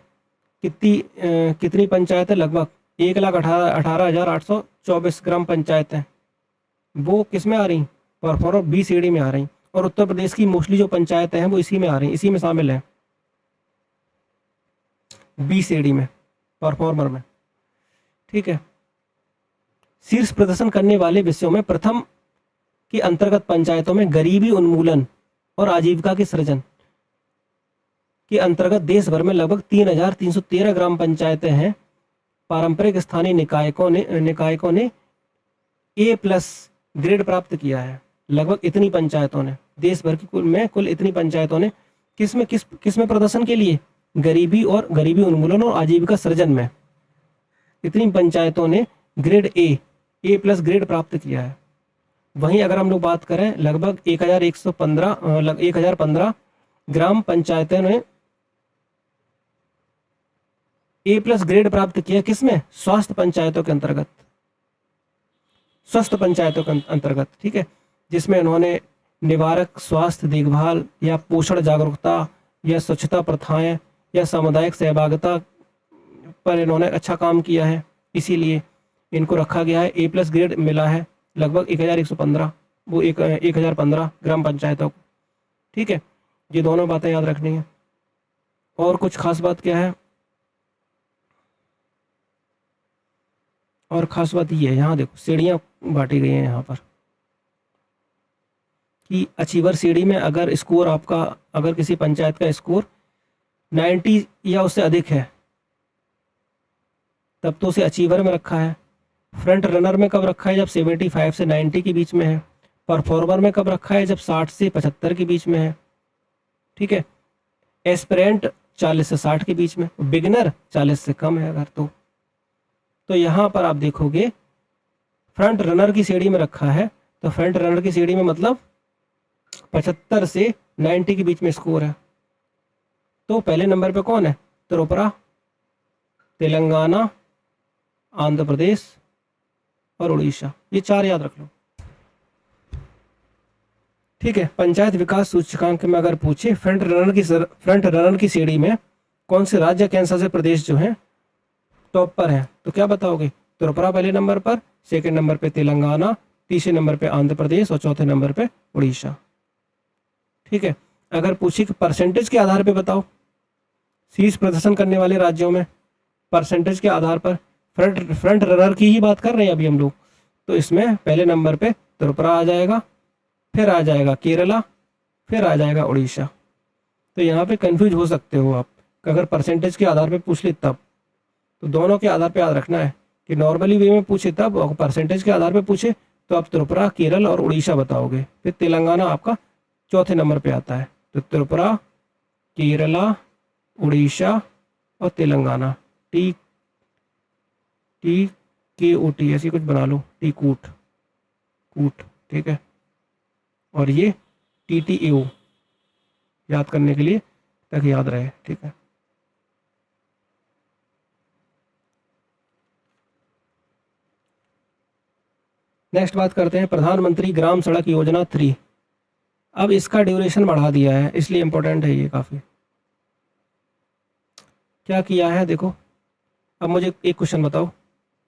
कितनी पंचायतें? लगभग 1,18,824 ग्राम पंचायतें वो किस में आ रही? परफॉर्मर बी श्रेणी में आ रही। और उत्तर प्रदेश की मोस्टली जो पंचायतें हैं वो इसी में आ रही, इसी में शामिल है, बी श्रेणी में, परफॉर्मर में। ठीक है, शीर्ष प्रदर्शन करने वाले विषयों में प्रथम के अंतर्गत पंचायतों में गरीबी उन्मूलन और आजीविका के सृजन के अंतर्गत देश भर में लगभग 3,313 ग्राम पंचायतें हैं। पारंपरिक स्थानीय निकायों ने A+ ग्रेड प्राप्त किया है। लगभग इतनी पंचायतों ने, देश भर की कुल इतनी पंचायतों ने किस में प्रदर्शन के लिए? गरीबी उन्मूलन और आजीविका सृजन में इतनी पंचायतों ने ग्रेड A+ ग्रेड प्राप्त किया है। वहीं अगर हम लोग बात करें, लगभग 1,015 ग्राम पंचायतों ने A+ ग्रेड प्राप्त किया। किसमें? स्वस्थ पंचायतों के अंतर्गत। ठीक है, जिसमें इन्होंने निवारक स्वास्थ्य देखभाल या पोषण जागरूकता या स्वच्छता प्रथाएं या सामुदायिक सहभागिता पर इन्होंने अच्छा काम किया है, इसीलिए इनको रखा गया है। A+ ग्रेड मिला है लगभग 1,015 ग्राम पंचायतों को। ठीक है, ये दोनों बातें याद रखनी है। और कुछ खास बात क्या है? और खास बात ये है, यहाँ देखो श्रेणियाँ बांटी गई हैं यहाँ पर कि अचीवर श्रेणी में अगर स्कोर आपका, अगर किसी पंचायत का स्कोर 90 या उससे अधिक है तब तो उसे अचीवर में रखा है। फ्रंट रनर में कब रखा है? जब 75 से 90 के बीच में है। परफॉर्मर में कब रखा है? जब 60 से 75 के बीच में है। ठीक है, एस्पिरेंट 40 से 60 के बीच में, बिगिनर 40 से कम है अगर तो यहाँ पर आप देखोगे फ्रंट रनर की श्रेणी में रखा है। तो फ्रंट रनर की श्रेणी में मतलब 75 से 90 के बीच में स्कोर है। तो पहले नंबर पे कौन है? त्रिपुरा, तेलंगाना, आंध्र प्रदेश, और उड़ीसा, ये 4 याद रख लो। ठीक है, पंचायत विकास सूचकांक में अगर पूछे फ्रंट रनर की श्रेणी में कौन से राज्य केंद्र शासित प्रदेश जो है टॉप पर है, तो क्या बताओगे? त्रिपुरा पहले नंबर पर, सेकंड नंबर पे तेलंगाना, तीसरे नंबर पे आंध्र प्रदेश और चौथे नंबर पे उड़ीसा। ठीक है, अगर पूछे कि परसेंटेज के आधार पे बताओ शीर्ष प्रदर्शन करने वाले राज्यों में, परसेंटेज के आधार पर फ्रंट रनर की ही बात कर रहे हैं अभी हम लोग, तो इसमें पहले नंबर पे त्रिपुरा आ जाएगा, फिर आ जाएगा केरला, फिर आ जाएगा उड़ीसा। तो यहाँ पे कंफ्यूज हो सकते हो आप, अगर परसेंटेज के आधार पे पूछ ले तब, तो दोनों के आधार पे याद रखना है कि नॉर्मली वे में पूछे तब और परसेंटेज के आधार पे पूछे तो आप त्रिपुरा, केरल और उड़ीसा बताओगे। फिर तेलंगाना आपका चौथे नंबर पे आता है। तो त्रिपुरा, केरला, उड़ीसा और तेलंगाना, टी के ओ टी ऐसी कुछ बना लो, टी कूट, ठीक है। और ये TTAO याद करने के लिए ताकि याद रहे, ठीक है। नेक्स्ट बात करते हैं प्रधानमंत्री ग्राम सड़क योजना 3। अब इसका ड्यूरेशन बढ़ा दिया है, इसलिए इंपॉर्टेंट है ये काफ़ी। क्या किया है देखो, अब मुझे एक क्वेश्चन बताओ,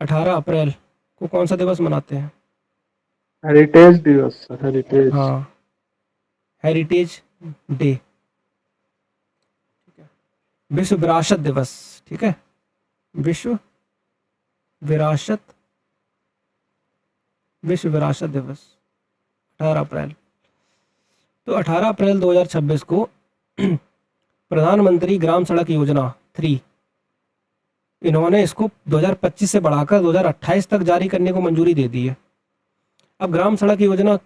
18 अप्रैल को कौन सा दिवस मनाते हैं? हेरिटेज दिवस, हेरिटेज। हाँ, हेरिटेज डे, ठीक है। विश्व विरासत दिवस, ठीक है, विश्व विरासत दिवस 18 अप्रैल। तो 18 अप्रैल 2026 को प्रधानमंत्री ग्राम सड़क योजना 3, इन्होंने इसको 2025 से बढ़ाकर 2028 तक जारी करने को मंजूरी दे दी है। अब ग्राम सड़क योजना,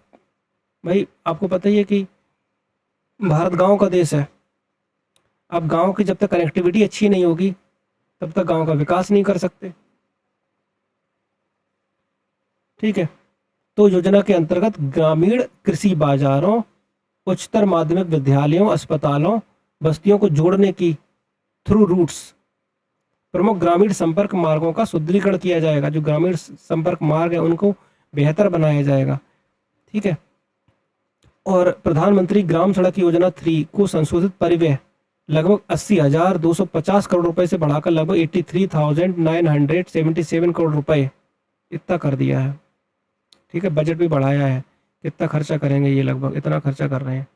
भाई आपको पता ही है कि भारत गांव का देश है। अब गांव की जब तक कनेक्टिविटी अच्छी नहीं होगी तब तक गांव का विकास नहीं कर सकते, ठीक है। तो योजना के अंतर्गत ग्रामीण कृषि बाजारों, उच्चतर माध्यमिक विद्यालयों, अस्पतालों, बस्तियों को जोड़ने की थ्रू रूट्स, प्रमुख ग्रामीण संपर्क मार्गों का सुदृढ़ीकरण किया जाएगा। जो ग्रामीण संपर्क मार्ग है उनको बेहतर बनाया जाएगा, ठीक है। और प्रधानमंत्री ग्राम सड़क योजना 3 को संशोधित परिव्यय लगभग 80,250 करोड़ रुपए से बढ़ाकर लगभग 83,977 करोड़ रुपए इतना कर दिया है, ठीक है। बजट भी बढ़ाया है, कितना खर्चा करेंगे ये, लगभग इतना खर्चा कर रहे हैं,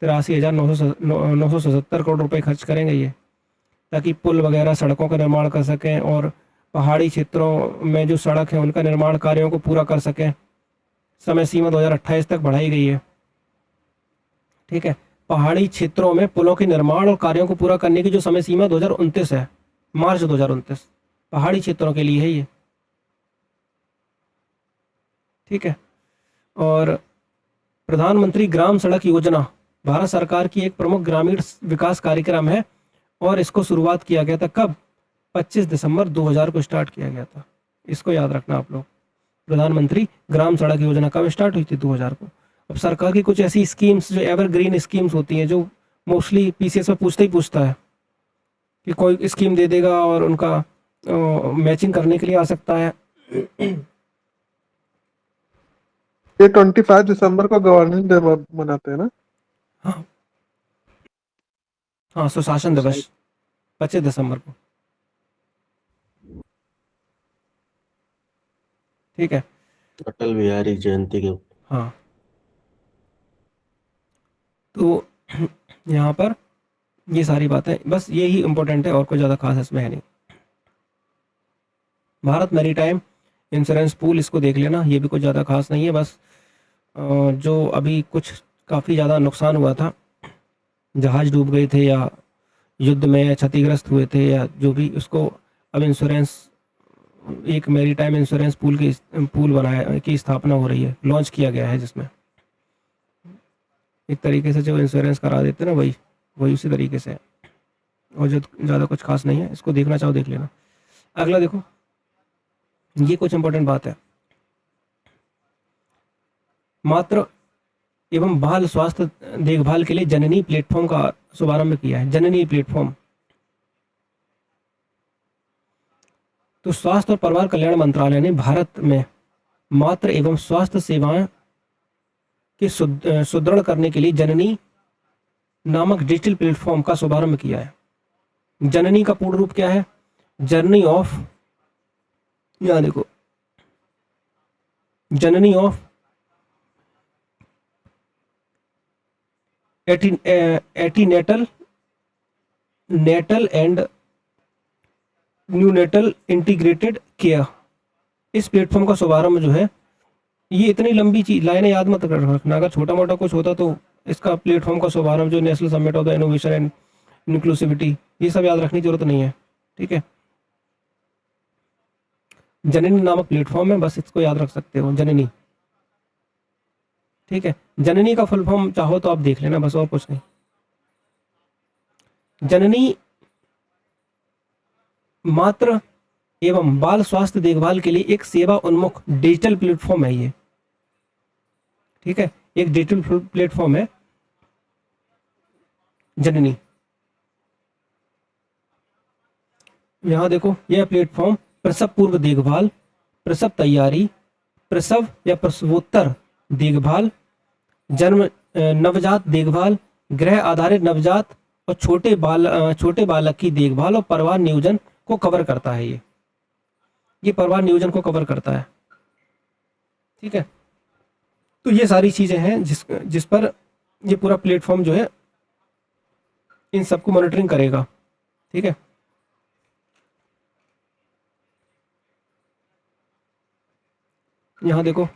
83,977 करोड़ रुपए खर्च करेंगे ये, ताकि पुल वगैरह सड़कों का निर्माण कर सकें और पहाड़ी क्षेत्रों में जो सड़क है उनका निर्माण कार्यों को पूरा कर सकें। समय सीमा 2028 तक बढ़ाई गई है, ठीक है। पहाड़ी क्षेत्रों में पुलों के निर्माण और कार्यों को पूरा करने की जो समय सीमा 2029 है, मार्च 2029, पहाड़ी क्षेत्रों के लिए है ये, ठीक है। और प्रधानमंत्री ग्राम सड़क योजना भारत सरकार की एक प्रमुख ग्रामीण विकास कार्यक्रम है और इसको शुरुआत किया गया था कब? 25 दिसंबर 2000 को स्टार्ट किया गया था। इसको याद रखना आप लोग। प्रधानमंत्री ग्राम सड़क योजना कब स्टार्ट हुई थी? 2000 को। अब सरकार की कुछ ऐसी स्कीम्स जो एवरग्रीन स्कीम्स होती हैं, जो मोस्टली PCS में पूछता है कि कोई स्कीम दे देगा और उनका मैचिंग करने के लिए आ सकता है। ये 25 दिसंबर को गवर्नेंस डे मनाते हैं ना? हाँ हाँ, सुशासन दिवस 25 दिसंबर को, ठीक है। अटल बिहारी जयंती के हाँ, तो यहाँ पर ये सारी बातें, बस यही इम्पोर्टेंट है और कोई ज़्यादा खास इसमें है नहीं। भारत मैरीटाइम इंश्योरेंस पूल, इसको देख लेना, ये भी कुछ ज़्यादा खास नहीं है। बस जो अभी कुछ काफ़ी ज़्यादा नुकसान हुआ था, जहाज़ डूब गए थे या युद्ध में क्षतिग्रस्त हुए थे या जो भी, उसको अब इंश्योरेंस, एक मैरीटाइम इंश्योरेंस पूल बनाया की स्थापना हो रही है, लॉन्च किया गया है, जिसमें एक तरीके से जो इंश्योरेंस करा देते हैं ना, वही उसी तरीके से है और जो ज़्यादा कुछ खास नहीं है। इसको देखना चाहो देख लेना। अगला देखो, ये कुछ इंपॉर्टेंट बात है। मातृ एवं बाल स्वास्थ्य देखभाल के लिए जननी प्लेटफॉर्म का शुभारंभ किया है। जननी प्लेटफॉर्म, तो स्वास्थ्य और परिवार कल्याण मंत्रालय ने भारत में मातृ एवं स्वास्थ्य सेवाएं के सुदृढ़ करने के लिए जननी नामक डिजिटल प्लेटफॉर्म का शुभारंभ किया है। जननी का पूर्ण रूप क्या है? जर्नी ऑफ, यहाँ देखो, Janani of antenatal natal and neonatal integrated care. इस प्लेटफॉर्म का शुभारंभ जो है, ये इतनी लंबी चीज लाइनें याद मत कर रखना, अगर छोटा मोटा कुछ होता तो इसका प्लेटफॉर्म का शुभारंभ जो national summit of the innovation and inclusivity, ये सब याद रखने की जरूरत नहीं है, ठीक है। जननी नामक प्लेटफॉर्म है, बस इसको याद रख सकते हो, जननी, ठीक है। जननी का फुल फॉर्म चाहो तो आप देख लेना, बस, और कुछ नहीं। जननी मातृ एवं बाल स्वास्थ्य देखभाल के लिए एक सेवा उन्मुख डिजिटल प्लेटफॉर्म है ये, ठीक है, एक डिजिटल प्लेटफॉर्म है जननी। यहां देखो, यह प्लेटफॉर्म प्रसव पूर्व देखभाल, प्रसव तैयारी, प्रसव या प्रसवोत्तर देखभाल, जन्म नवजात देखभाल, ग्रह आधारित नवजात और छोटे बालक की देखभाल और परिवार नियोजन को कवर करता है। ये परिवार नियोजन को कवर करता है, ठीक है। तो ये सारी चीजें हैं जिस पर ये पूरा प्लेटफॉर्म जो है इन सबको मॉनिटरिंग करेगा, ठीक है। यहां देखो,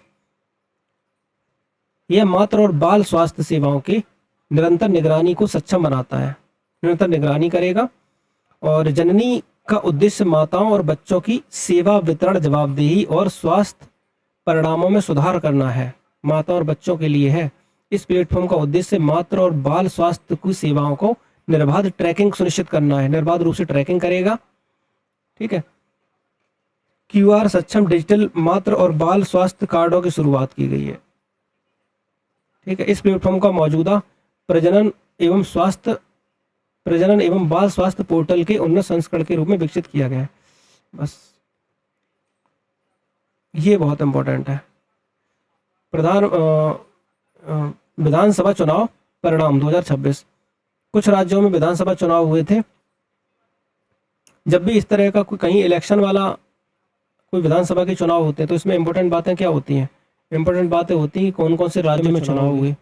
यह मातृ और बाल स्वास्थ्य सेवाओं की निरंतर निगरानी को सक्षम बनाता है, निरंतर निगरानी करेगा। और जननी का उद्देश्य माताओं और बच्चों की सेवा वितरण, जवाबदेही और स्वास्थ्य परिणामों में सुधार करना है, माता और बच्चों के लिए है। इस प्लेटफॉर्म का उद्देश्य मातृ और बाल स्वास्थ्य की सेवाओं को निर्बाध ट्रैकिंग सुनिश्चित करना है, निर्बाध रूप से ट्रैकिंग करेगा, ठीक है। क्यूआर सक्षम डिजिटल मातृ और बाल स्वास्थ्य कार्डों की शुरुआत की गई है, ठीक है। इस प्लेटफॉर्म का मौजूदा प्रजनन एवं बाल स्वास्थ्य पोर्टल के उन्नत संस्करण के रूप में विकसित किया गया है, बस ये बहुत इंपॉर्टेंट है। विधानसभा चुनाव परिणाम 2026। कुछ राज्यों में विधानसभा चुनाव हुए थे। जब भी इस तरह का कोई कहीं इलेक्शन वाला कोई विधानसभा के चुनाव होते हैं तो इसमें इंपॉर्टेंट बातें क्या होती हैं? इंपॉर्टेंट बातें होती हैं कौन कौन से राज्यों में चुनाव हुए,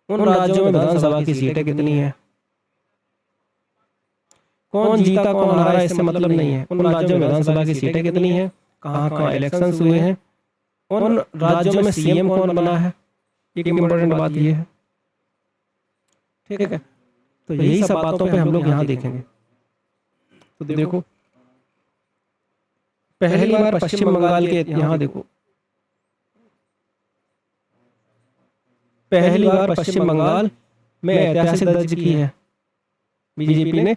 उन राज्यों में विधानसभा की सीटें कितनी हैं, कौन जीता कौन हारा इससे मतलब नहीं है, उन राज्यों में विधानसभा की सीटें कितनी हैं, कहाँ कहाँ इलेक्शंस हुए हैं, उन राज्यों में सीएम कौन बना है, एक इम्पोर्टेंट बात ये है, ठीक है। तो यही सब बातों पे हम लोग यहाँ देखेंगे। तो देखो, पहली बार पश्चिम बंगाल के, यहाँ देखो, पहली बार पश्चिम बंगाल में ऐतिहासिक दर्ज की है बीजेपी ने,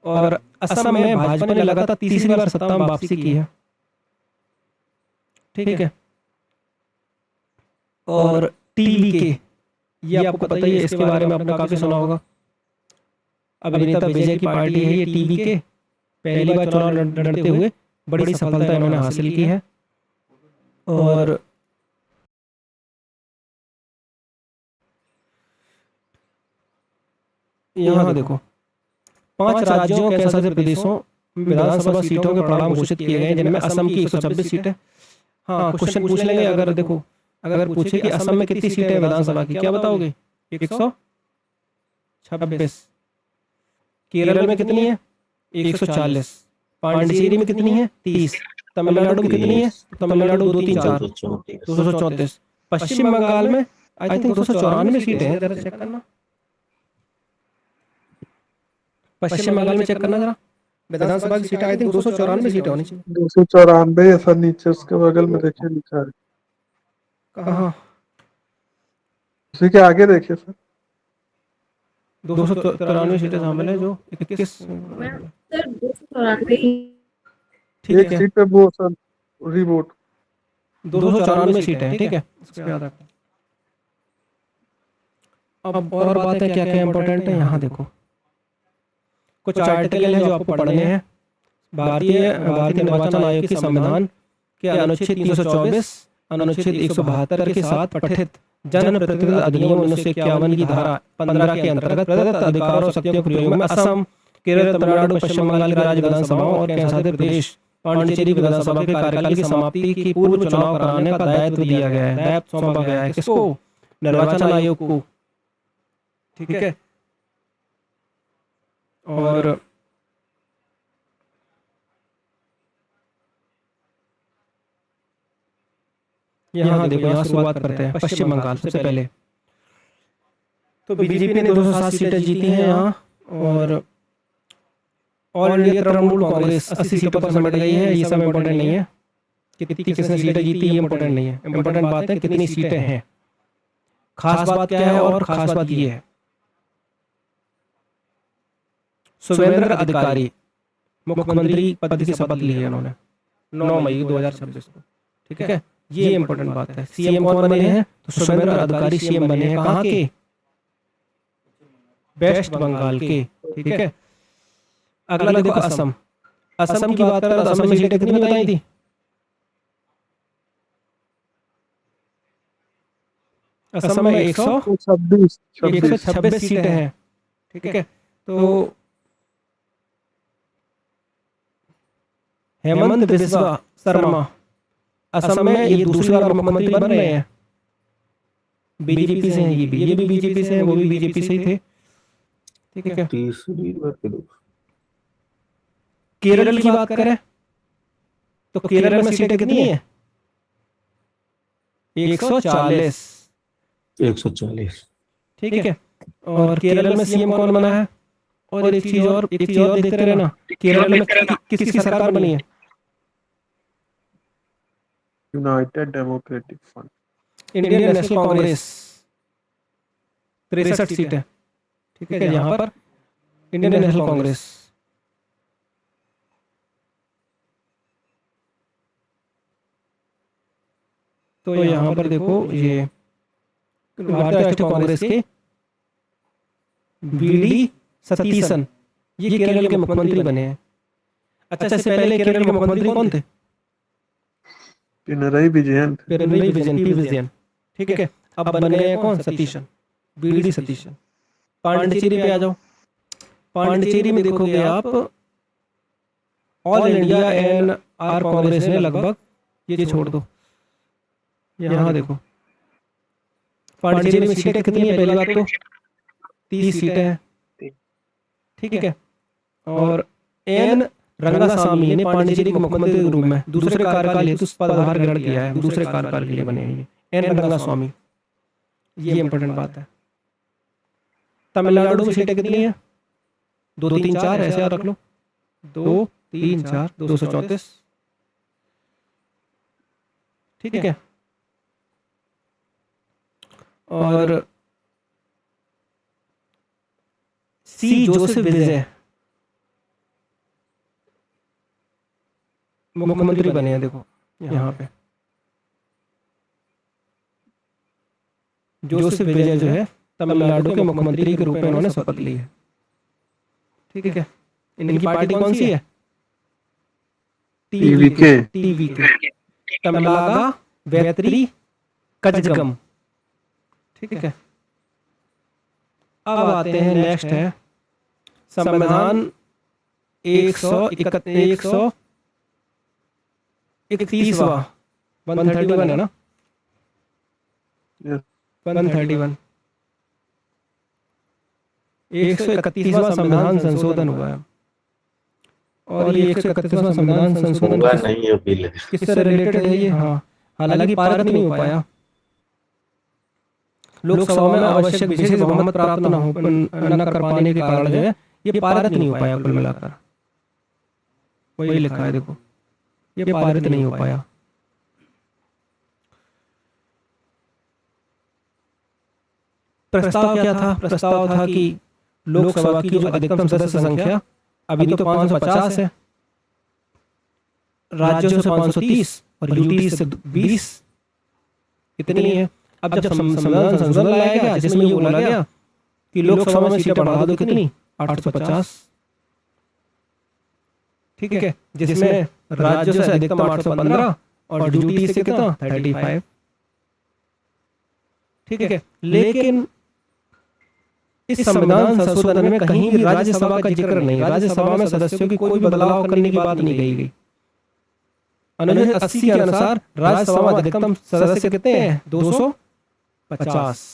और असम में भाजपा ने लगातार तीसरी बार सत्ता में वापसी की है, ठीक है। और टीवीके, ये आपको पता ही है, इसके बारे में आपने काफी सुना होगा। अभिनेता विजय की पार्टी है ये टीवीके, पहली बार चुनाव लड़ते हुए बड़ी सफलता इन्होंने हासिल की है। और यहाँ देखो, 5 राज्यों और केंद्रशासित प्रदेशों विधानसभा सीटों के परिणाम घोषित किए गए हैं, जिनमें असम की 126 सीटें। हाँ, क्वेश्चन पूछ लेंगे, अगर देखो, अगर पूछे कि असम में कितनी सीटें हैं विधानसभा की, क्या बताओगे? 126। केरल में कितनी है? 140। पांडिचेरी में कितनी है? 30। तमिलनाडु में कितनी है? तमिलनाडु 2 3 4 234। पश्चिम बंगाल में आई थिंक 294 सीटें हैं, जरा चेक करना। पश्चिम बंगाल में चेक करना जरा, विधानसभा की सीटें आई थिंक 294 सीटें होनी चाहिए। 294 ऐसा नीचे उसके बगल में देखिए लिखा है, कहाँ? उसी के आगे देखिए सर, 293 सीटें शामिल है, जो 21 सर 294 ठीक एक है, सीट पे वो सर रिवोट 294 सीटें हैं, ठीक है, इसको याद रखना। अब और बातें क्या क्या इंपॉर्टेंट है, यहाँ देखो, कुछ आर्टिकल हैं जो आपको पढ़ने हैं। भारतीय भारतीय निर्वाचन आयोग के संविधान के अनुच्छेद 324, अनुच्छेद 172 के साथ पठित जन प्रतिनिधि अधिनियम 1951 की धारा 15 के अंतर्गत प्रदत्त अधिकारों और शक्तियों के प्रयोग में असम, केरल, तमिलनाडु, पश्चिम बंगाल की राज्य विधानसभाओं और केंद्र शासित प्रदेश पांडिचेरी विधानसभा के कार्यकाल की समाप्ति की पूर्व चुनाव कराने का दायित्व दिया गया है, दायित्व सौंपा गया है किसको? निर्वाचन आयोग को। ठीक है। और यहाँ देखो, यहाँ शुरुआत करते हैं पश्चिम बंगाल सबसे पहले। तो बीजेपी ने 207 सीटें जीती हैं यहाँ, और ऑल इंडिया तृणमूल कांग्रेस 80 सीटों पर समेट गई है। ये सब इम्पोर्टेंट नहीं है, किसने सीटें जीती ये इम्पोर्टेंट नहीं है, इम्पोर्टेंट बात है कितनी सीटें हैं। खास बात क्या है, और खास बात ये है, सुवेंद्र अधिकारी मुख्यमंत्री पद की शपथ ली है उन्होंने 9 मई 2026 को। ठीक है, ये इंपॉर्टेंट बात है। सीएम कौन बने हैं? तो सुवेंद्र अधिकारी सीएम बने हैं। कहाँ के? वेस्ट बंगाल के। ठीक है। अगला देखो असम। असम की बात करें तो असम में सीटें कितनी बताई थी? असम में 126 सीटें हैं। ठीक है। तो हेमंत बिस्वा शर्मा असम में ये दूसरी बार मुख्यमंत्री बन रहे हैं। बीजेपी से हैं, ये भी बीजेपी से हैं, वो भी बीजेपी से ही थे। ठीक है। तीसरी बार के दो। केरल की बात करें तो केरल में सीटें कितनी है? 140। 140। ठीक है। और केरल में सीएम कौन बना है? और एक चीज और देखते रहना, केरल में किसकी सरकार बनी है? United democratic front, Indian national Congress. 63 सीटें। ठीक है, यहाँ पर इंडियन नेशनल कांग्रेस। तो यहाँ पर देखो, ये भारतीय राष्ट्रीय कांग्रेस के वीडी सतीशन ये केरल के मुख्यमंत्री बने हैं। अच्छा, इससे पहले केरल के मुख्यमंत्री कौन थे? पिनरई विजयन। पी विजयन। ठीक है। अब बन गए हैं कौन? सतीशन, वीडी सतीशन। पांडिचेरी पे आ जाओ। पांडिचेरी में देखोगे आप, All India N R Congress ने लगभग, ये छोड़ दो, यहाँ देखो पांडिचेरी में सीटें कितनी है? पहली बात तो 30 सीटें हैं। ठीक है। और एन रंगासामी ने पांडिचेरी के मुख्यमंत्री के रूप में दूसरे कार्यकाल हेतु पदभार ग्रहण किया है। दूसरे कार्यकाल के लिए बने हैं ये एन रंगास्वामी। ये इंपॉर्टेंट बात है। तमिलनाडु में सीटें कितनी है? 2, 3, 4 ऐसे याद रख लो। 2, 3, 4 234। ठीक है। और सी जोसेफ विजय मुख्यमंत्री बने हैं। देखो यहाँ पे जोसेफ विजय जो है तमिलनाडु के मुख्यमंत्री के रूप में उन्होंने शपथ ली है। ठीक है। इनकी पार्टी कौन सी है? टीवीके, तमिलनागा वेत्री कजगम। ठीक है। अब आते हैं, नेक्स्ट है संविधान 131वां 131 है ना? 131 131वां संविधान संशोधन हुआ है। और ये 131वां संविधान संशोधन नहीं है बिल है। किससे रिलेटेड है ये? हाँ, हालांकि पारित नहीं हो पाया। लोकसभा में आवश्यक विशेष बहुमत प्राप्त न कर पाने के कारण जो है ये पारित नहीं हो पाया। कुल मिलाकर वही लिखा है, देखो ये पारित नहीं हो पाया। प्रस्ताव क्या था? प्रस्ताव था कि लोकसभा की जो अधिकतम सदस्य संख्या अभी तो 550 है, राज्यों से 530 और यूटी से 20 इतनी है। अब जब संविधान संशोधन लाया गया जिसमें ये बोला गया कि लोकसभा में सीटें बढ़ा दो, कितनी? 850। ठीक है, जिसमें राज्यों से अधिकतम 815 और ड्यूटी से कितना 35। ठीक है, लेकिन इस संविधान संशोधन में कहीं भी राज्यसभा का जिक्र नहीं, राज्यसभा में सदस्यों की कोई बदलाव करने की बात नहीं कही गई। अनुच्छेद 80 के अनुसार राज्यसभा में अधिकतम सदस्य कितने हैं 250।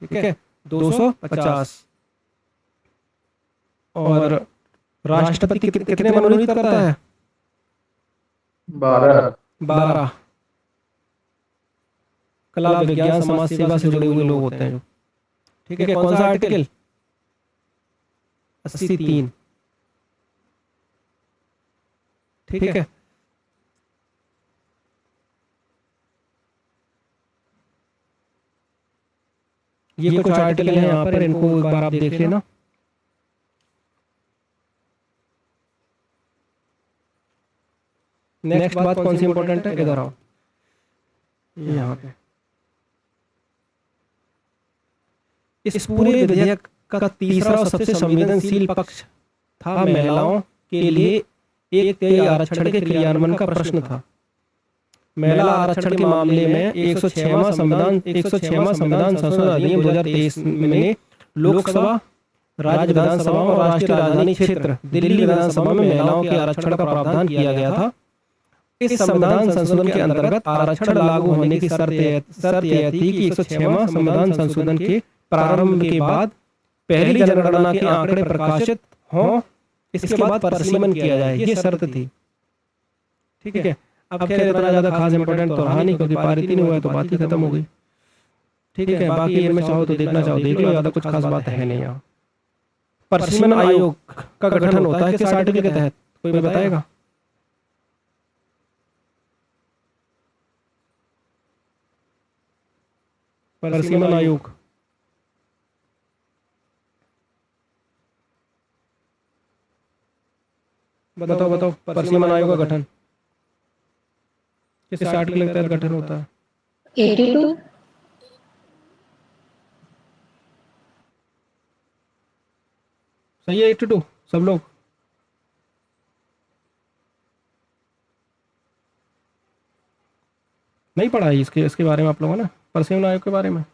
ठीक है, 250। और राष्ट्रपति कितने मनोनीत करता है 12। कला विज्ञान समाज सेवा से जुड़े हुए लोग होते हैं जो। ठीक है, कौन सा आर्टिकल 83। ठीक है, ये कुछ आर्टिकल हैं यहाँ पर, इनको एक बार आप देख लेना। नेक्स्ट बात कौन सी इंपॉर्टेंट है, इधर आओ, यहाँ पे इस पूरे विधेयक का तीसरा और सबसे संवेदनशील पक्ष था महिलाओं के लिए एक तय आरक्षण के क्रियान्वयन का प्रश्न था। महिला आरक्षण के मामले में 106वां संविधान संशोधन अधिनियम 2023 में लोकसभा, राज्य विधानसभा और राष्ट्रीय राजधानी क्षेत्र दिल्ली विधानसभा में महिलाओं के आरक्षण का प्रावधान किया गया था। इस संविधान संशोधन के अंतर्गत आरक्षण लागू होने की शर्त यह थी कि 106वां संविधान संशोधन के प्रारंभ के बाद पहली जनगणना के आंकड़े प्रकाशित हों, इसके बाद परिसीमन किया जाए, ये शर्त थी। ठीक है, अब खैर इतना ज्यादा खास इंपॉर्टेंट तो रहा नहीं, क्योंकि पारित ही नहीं हुआ है तो बात ही खत्म हो गई। ठीक है, बाकी इनमें चाहो तो देखना चाहो देख लो, ज्यादा कुछ खास बात है नहीं यहाँ। परिसीमन आयोग का गठन होता है किस आर्टिकल के तहत, कोई बताएगा? परिसीमन आयोग बताओ परिसीमन आयोग का गठन किस आर्टिकल के तहत गठन होता है? 82। सही है 82। सब लोग नहीं पढ़ा है इसके बारे में आप लोगों ने, परिसीमन आयोग के बारे में?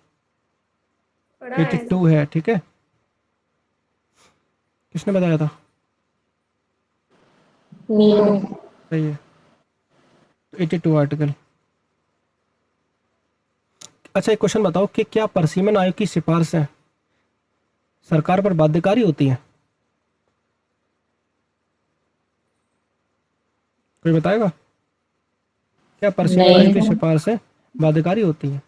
82 है। ठीक है, किसने बताया था? सही है, 82 आर्टिकल। अच्छा, एक क्वेश्चन बताओ कि क्या परिसीमन आयोग की सिफारिशें सरकार पर बाध्यकारी होती हैं? कोई बताएगा? क्या परिसीमन आयोग की सिफारिशें बाध्यकारी होती हैं?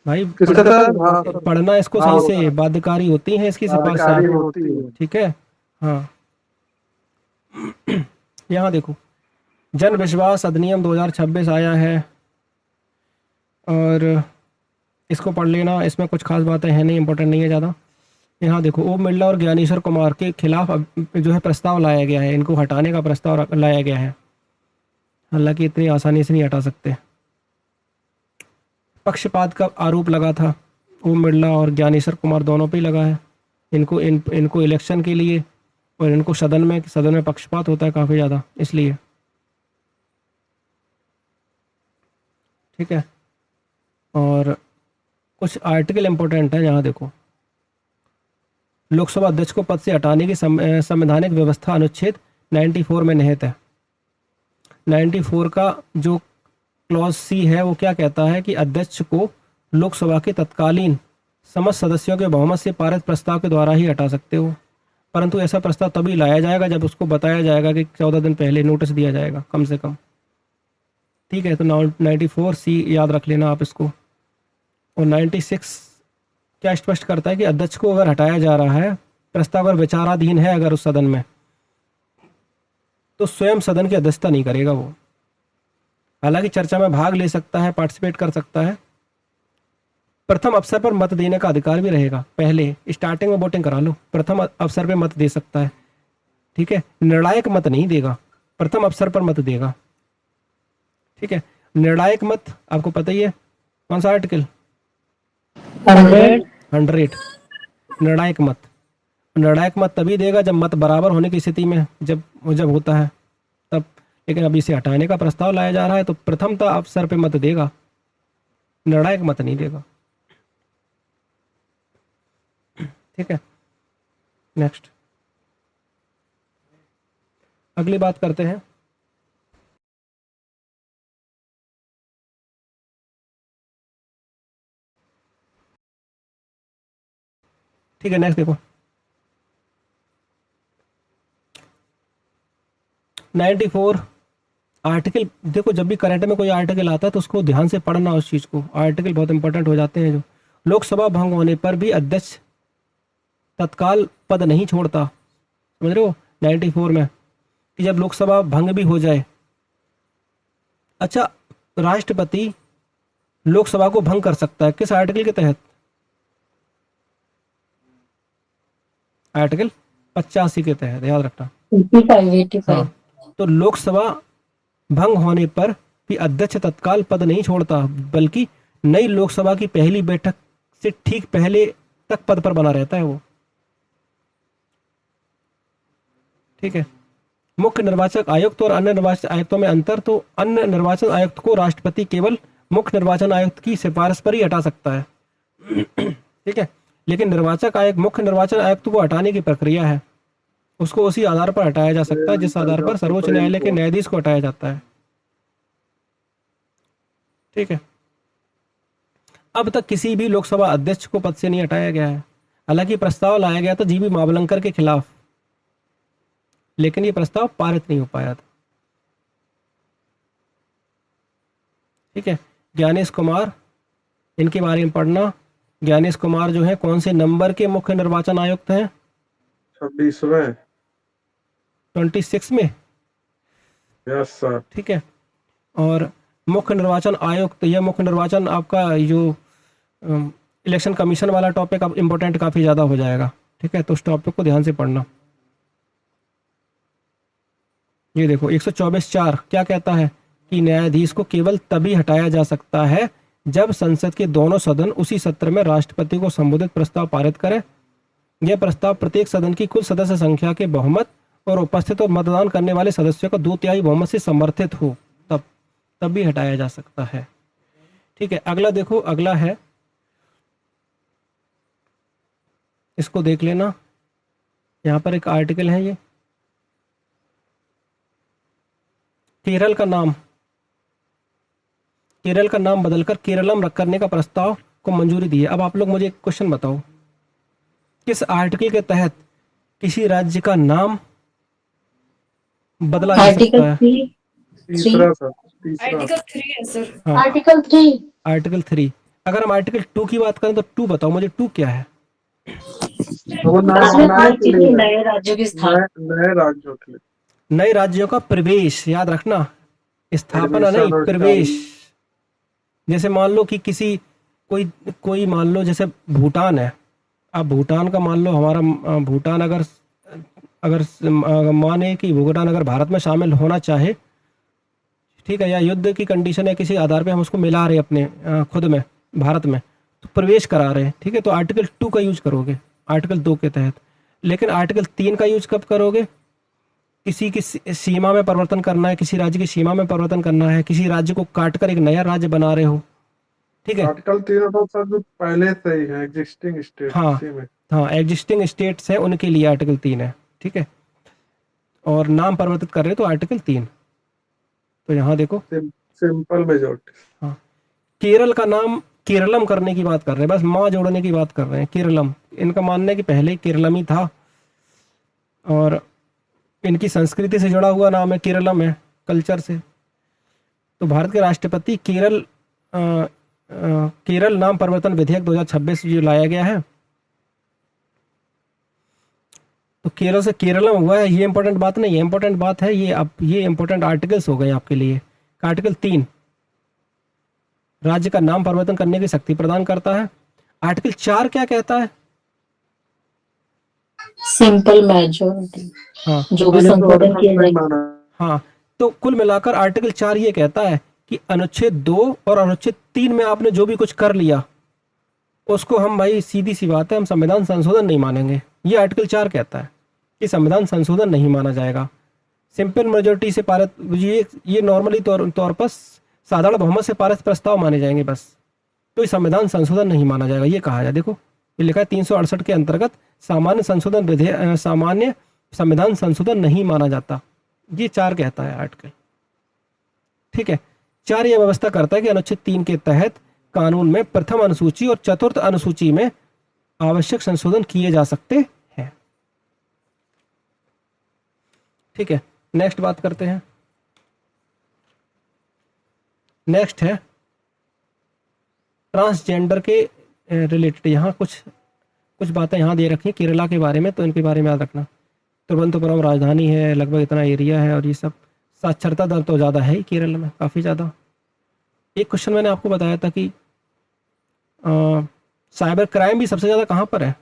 भाई पढ़ना इसको सही से, बाध्यकारी होती हैं इसकी सिफारिशें। ठीक है, हाँ। यहाँ देखो, जन विश्वास अधिनियम 2026 आया है और इसको पढ़ लेना, इसमें कुछ खास बातें हैं नहीं, इंपॉर्टेंट नहीं है ज़्यादा। यहाँ देखो, ओम बिरला और ज्ञानेश्वर कुमार के खिलाफ जो है प्रस्ताव लाया गया है, इनको हटाने का प्रस्ताव लाया गया है, हालांकि इतनी आसानी से नहीं हटा सकते। पक्षपात का आरोप लगा था ओम बिरला और ज्ञानेश्वर कुमार दोनों पे ही लगा है। इनको इलेक्शन के लिए और इनको सदन में पक्षपात होता है काफ़ी ज़्यादा, इसलिए। ठीक है, और कुछ आर्टिकल इंपॉर्टेंट है यहाँ देखो। लोकसभा अध्यक्ष को पद से हटाने की संवैधानिक व्यवस्था अनुच्छेद 94 में निहित है। 94 का जो क्लॉज सी है वो क्या कहता है कि अध्यक्ष को लोकसभा के तत्कालीन समस्त सदस्यों के बहुमत से पारित प्रस्ताव के द्वारा ही हटा सकते हो, परंतु ऐसा प्रस्ताव तभी लाया जाएगा जब उसको बताया जाएगा कि 14 दिन पहले नोटिस दिया जाएगा कम से कम। ठीक है, तो 94 सी याद रख लेना आप इसको। और 96 क्या स्पष्ट करता है कि अध्यक्ष को अगर हटाया जा रहा है, प्रस्ताव अगर विचाराधीन है अगर उस सदन में, तो स्वयं सदन की अध्यक्षता नहीं करेगा वो। हालांकि चर्चा में भाग ले सकता है, पार्टिसिपेट कर सकता है, प्रथम अवसर पर मत देने का अधिकार भी रहेगा। पहले स्टार्टिंग में वोटिंग करा लो, प्रथम अवसर पर मत दे सकता है। ठीक है, निर्णायक मत नहीं देगा, प्रथम अवसर पर मत देगा। ठीक है, निर्णायक मत आपको पता ही है कौन सा आर्टिकल? 100। 100 निर्णायक मत। निर्णायक मत तभी देगा जब मत बराबर होने की स्थिति में, जब जब होता है तब। लेकिन अब इसे हटाने का प्रस्ताव लाया जा रहा है तो प्रथमतः अवसर पे मत देगा, निर्णायक मत नहीं देगा। ठीक है, नेक्स्ट अगली बात करते हैं। ठीक है, नेक्स्ट देखो 94 आर्टिकल। देखो जब भी करंट में कोई आर्टिकल आता है तो उसको ध्यान से पढ़ना, उस चीज़ को। आर्टिकल बहुत इंपॉर्टेंट हो जाते हैं। जो लोकसभा भंग होने पर भी अध्यक्ष तत्काल पद नहीं छोड़ता, समझ रहे हो 94 में, कि जब लोकसभा भंग भी हो जाए। अच्छा, राष्ट्रपति लोकसभा को भंग कर सकता है किस आर्टिकल के तहत? आर्टिकल 85 के तहत, याद रखना। 85 हाँ, तो लोकसभा भंग होने पर भी अध्यक्ष तत्काल पद नहीं छोड़ता, बल्कि नई लोकसभा की पहली बैठक से ठीक पहले तक पद पर बना रहता है वो। ठीक है, मुख्य निर्वाचन आयुक्त और अन्य निर्वाचन आयुक्तों में अंतर। तो अन्य निर्वाचन आयुक्त को राष्ट्रपति केवल मुख्य निर्वाचन आयुक्त की सिफारिश पर ही हटा सकता है। ठीक है, लेकिन निर्वाचक आयुक्त मुख्य निर्वाचन आयुक्त को हटाने की प्रक्रिया है, उसको उसी आधार पर हटाया जा सकता है जिस आधार पर सर्वोच्च न्यायालय के न्यायाधीश को हटाया जाता है। ठीक है, अब तक किसी भी लोकसभा अध्यक्ष को पद से नहीं हटाया गया है। हालांकि प्रस्ताव लाया गया था जीबी मावलंकर के खिलाफ, लेकिन ये प्रस्ताव पारित नहीं हो पाया था। ठीक है, ज्ञानेश कुमार, इनके बारे में पढ़ना। ज्ञानेश कुमार जो है कौन से नंबर के मुख्य निर्वाचन आयुक्त हैं? 26वें। 26 में। Yes sir. ठीक है, और मुख्य निर्वाचन आयुक्त, यह मुख्य निर्वाचन आपका जो इलेक्शन कमीशन वाला टॉपिक अब इम्पोर्टेंट काफ़ी ज़्यादा हो जाएगा। ठीक है, तो उस टॉपिक को ध्यान से पढ़ना। ये देखो 124(4) क्या कहता है कि न्यायाधीश को केवल तभी हटाया जा सकता है जब संसद के दोनों सदन उसी सत्र में राष्ट्रपति को संबोधित प्रस्ताव पारित करें। यह प्रस्ताव प्रत्येक सदन की कुल सदस्य संख्या के बहुमत और उपस्थित और मतदान करने वाले सदस्यों का 2/3 बहुमत से समर्थित हो, तब भी हटाया जा सकता है। ठीक है, अगला देखो, अगला है, इसको देख लेना। यहाँ पर एक आर्टिकल है, ये केरल का नाम बदलकर केरलम रख करने का प्रस्ताव को मंजूरी दी है। अब आप लोग मुझे एक क्वेश्चन बताओ, किस आर्टिकल के तहत किसी राज्य का नाम बदला जा सकता है? तीसरा सर, तीसरा। आर्टिकल 3 है सर। हाँ, आर्टिकल 3। आर्टिकल 3। अगर हम आर्टिकल 2 की बात करें तो 2 बताओ मुझे, 2 क्या है? वो उसमें नए के लिए है। नए राज्यों की स्थापना। नए राज्यों के लिए। नए राज्यों का प्रवेश, याद रखना, स्थापना Admission नहीं, और प्रवेश। जैसे मान लो कि किसी कोई मान लो जैसे भूटान है। अब भूटान का मान लो हमारा भूटान अगर माने कि भूटान अगर भारत में शामिल होना चाहे, ठीक है, या युद्ध की कंडीशन है किसी आधार पे हम उसको मिला रहे अपने खुद में भारत में, तो प्रवेश करा रहे हैं। ठीक है, तो आर्टिकल 2 का यूज करोगे आर्टिकल 2 के तहत। लेकिन आर्टिकल 3 का यूज कब करोगे? किसी की सीमा में परिवर्तन करना है, किसी राज्य की सीमा में परिवर्तन करना है, किसी राज्य को काटकर एक नया राज्य बना रहे हो। ठीक है, आर्टिकल 3 तो सर जो पहले से ही है, एग्जिस्टिंग स्टेट। हाँ। उसी में। हाँ, एग्जिस्टिंग स्टेट्स हैं उनके लिए आर्टिकल 3 है। ठीक है, और नाम परिवर्तित कर रहे हो तो आर्टिकल 3। तो यहाँ देखो, सिंपल मेजॉरिटी। हाँ, केरल का नाम केरलम करने की बात कर रहे हैं, बस माँ जोड़ने की बात कर रहे हैं, केरलम। इनका मानना है कि पहले केरलम ही था और इनकी संस्कृति से जुड़ा हुआ नाम है, केरलम है, कल्चर से। तो भारत के राष्ट्रपति केरल नाम परिवर्तन विधेयक 2026 जो लाया गया है, तो केरल से केरलम हुआ है। ये इंपॉर्टेंट बात नहीं है, इंपॉर्टेंट बात है ये। अब ये इंपॉर्टेंट आर्टिकल्स हो गए आपके लिए। आर्टिकल 3 राज्य का नाम परिवर्तन करने की शक्ति प्रदान करता है। आर्टिकल 4 क्या कहता है? Simple majority. हाँ, जो भी संशोधन किए जाएंगे। हाँ, तो कुल मिलाकर आर्टिकल 4 ये कहता है कि अनुच्छेद 2 और अनुच्छेद 3 में आपने जो भी कुछ कर लिया उसको हम भाई सीधी सी बात है, हम संविधान संशोधन नहीं मानेंगे। ये आर्टिकल 4 कहता है कि संविधान संशोधन नहीं माना जाएगा। सिंपल मेजोरिटी से पारित, ये नॉर्मली तौर पर साधारण बहुमत से पारित प्रस्ताव माने जाएंगे बस। तो ये संविधान संशोधन नहीं माना जाएगा, ये कहा जाए। देखो ये लिखा है 368 के अंतर्गत सामान्य संशोधन विधेयक, सामान्य संविधान संशोधन नहीं माना जाता। ये 4 कहता है आर्टिकल, ठीक है। 4 यह व्यवस्था करता है कि अनुच्छेद 3 के तहत कानून में प्रथम अनुसूची और चतुर्थ अनुसूची में आवश्यक संशोधन किए जा सकते हैं, ठीक है। नेक्स्ट बात करते हैं। नेक्स्ट है ट्रांसजेंडर के रिलेटेड। यहाँ कुछ बातें यहाँ दे रखी हैं केरला के बारे में, तो इनके बारे में याद रखना। तिरुवनंतपुरम राजधानी है, लगभग इतना एरिया है, और ये सब साक्षरता दर तो ज़्यादा है ही केरल में, काफ़ी ज़्यादा। एक क्वेश्चन मैंने आपको बताया था कि साइबर क्राइम भी सबसे ज़्यादा कहाँ पर है?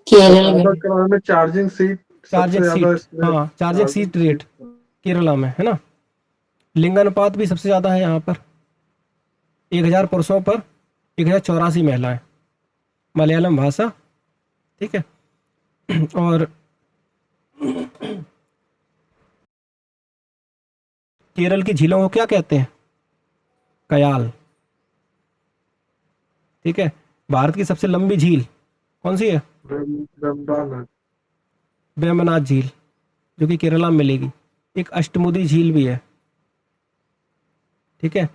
केरल में। साइबर क्राइम में चार्जिंग सीट चार्जिंग सबसे ज्यादा सीट, हाँ चार्जिंग सीट रेट केरला में है ना। लिंगानुपात भी सबसे ज़्यादा है यहाँ पर, 1000 पुरुषों पर 1084 महिलाएं, मलयालम भाषा, ठीक है। और केरल की झीलों को क्या कहते हैं? कयाल, ठीक है। भारत की सबसे लंबी झील कौन सी है? वेम्बनाड। वेम्बनाड झील, जो कि केरला में मिलेगी। एक अष्टमुदी झील भी है, ठीक है।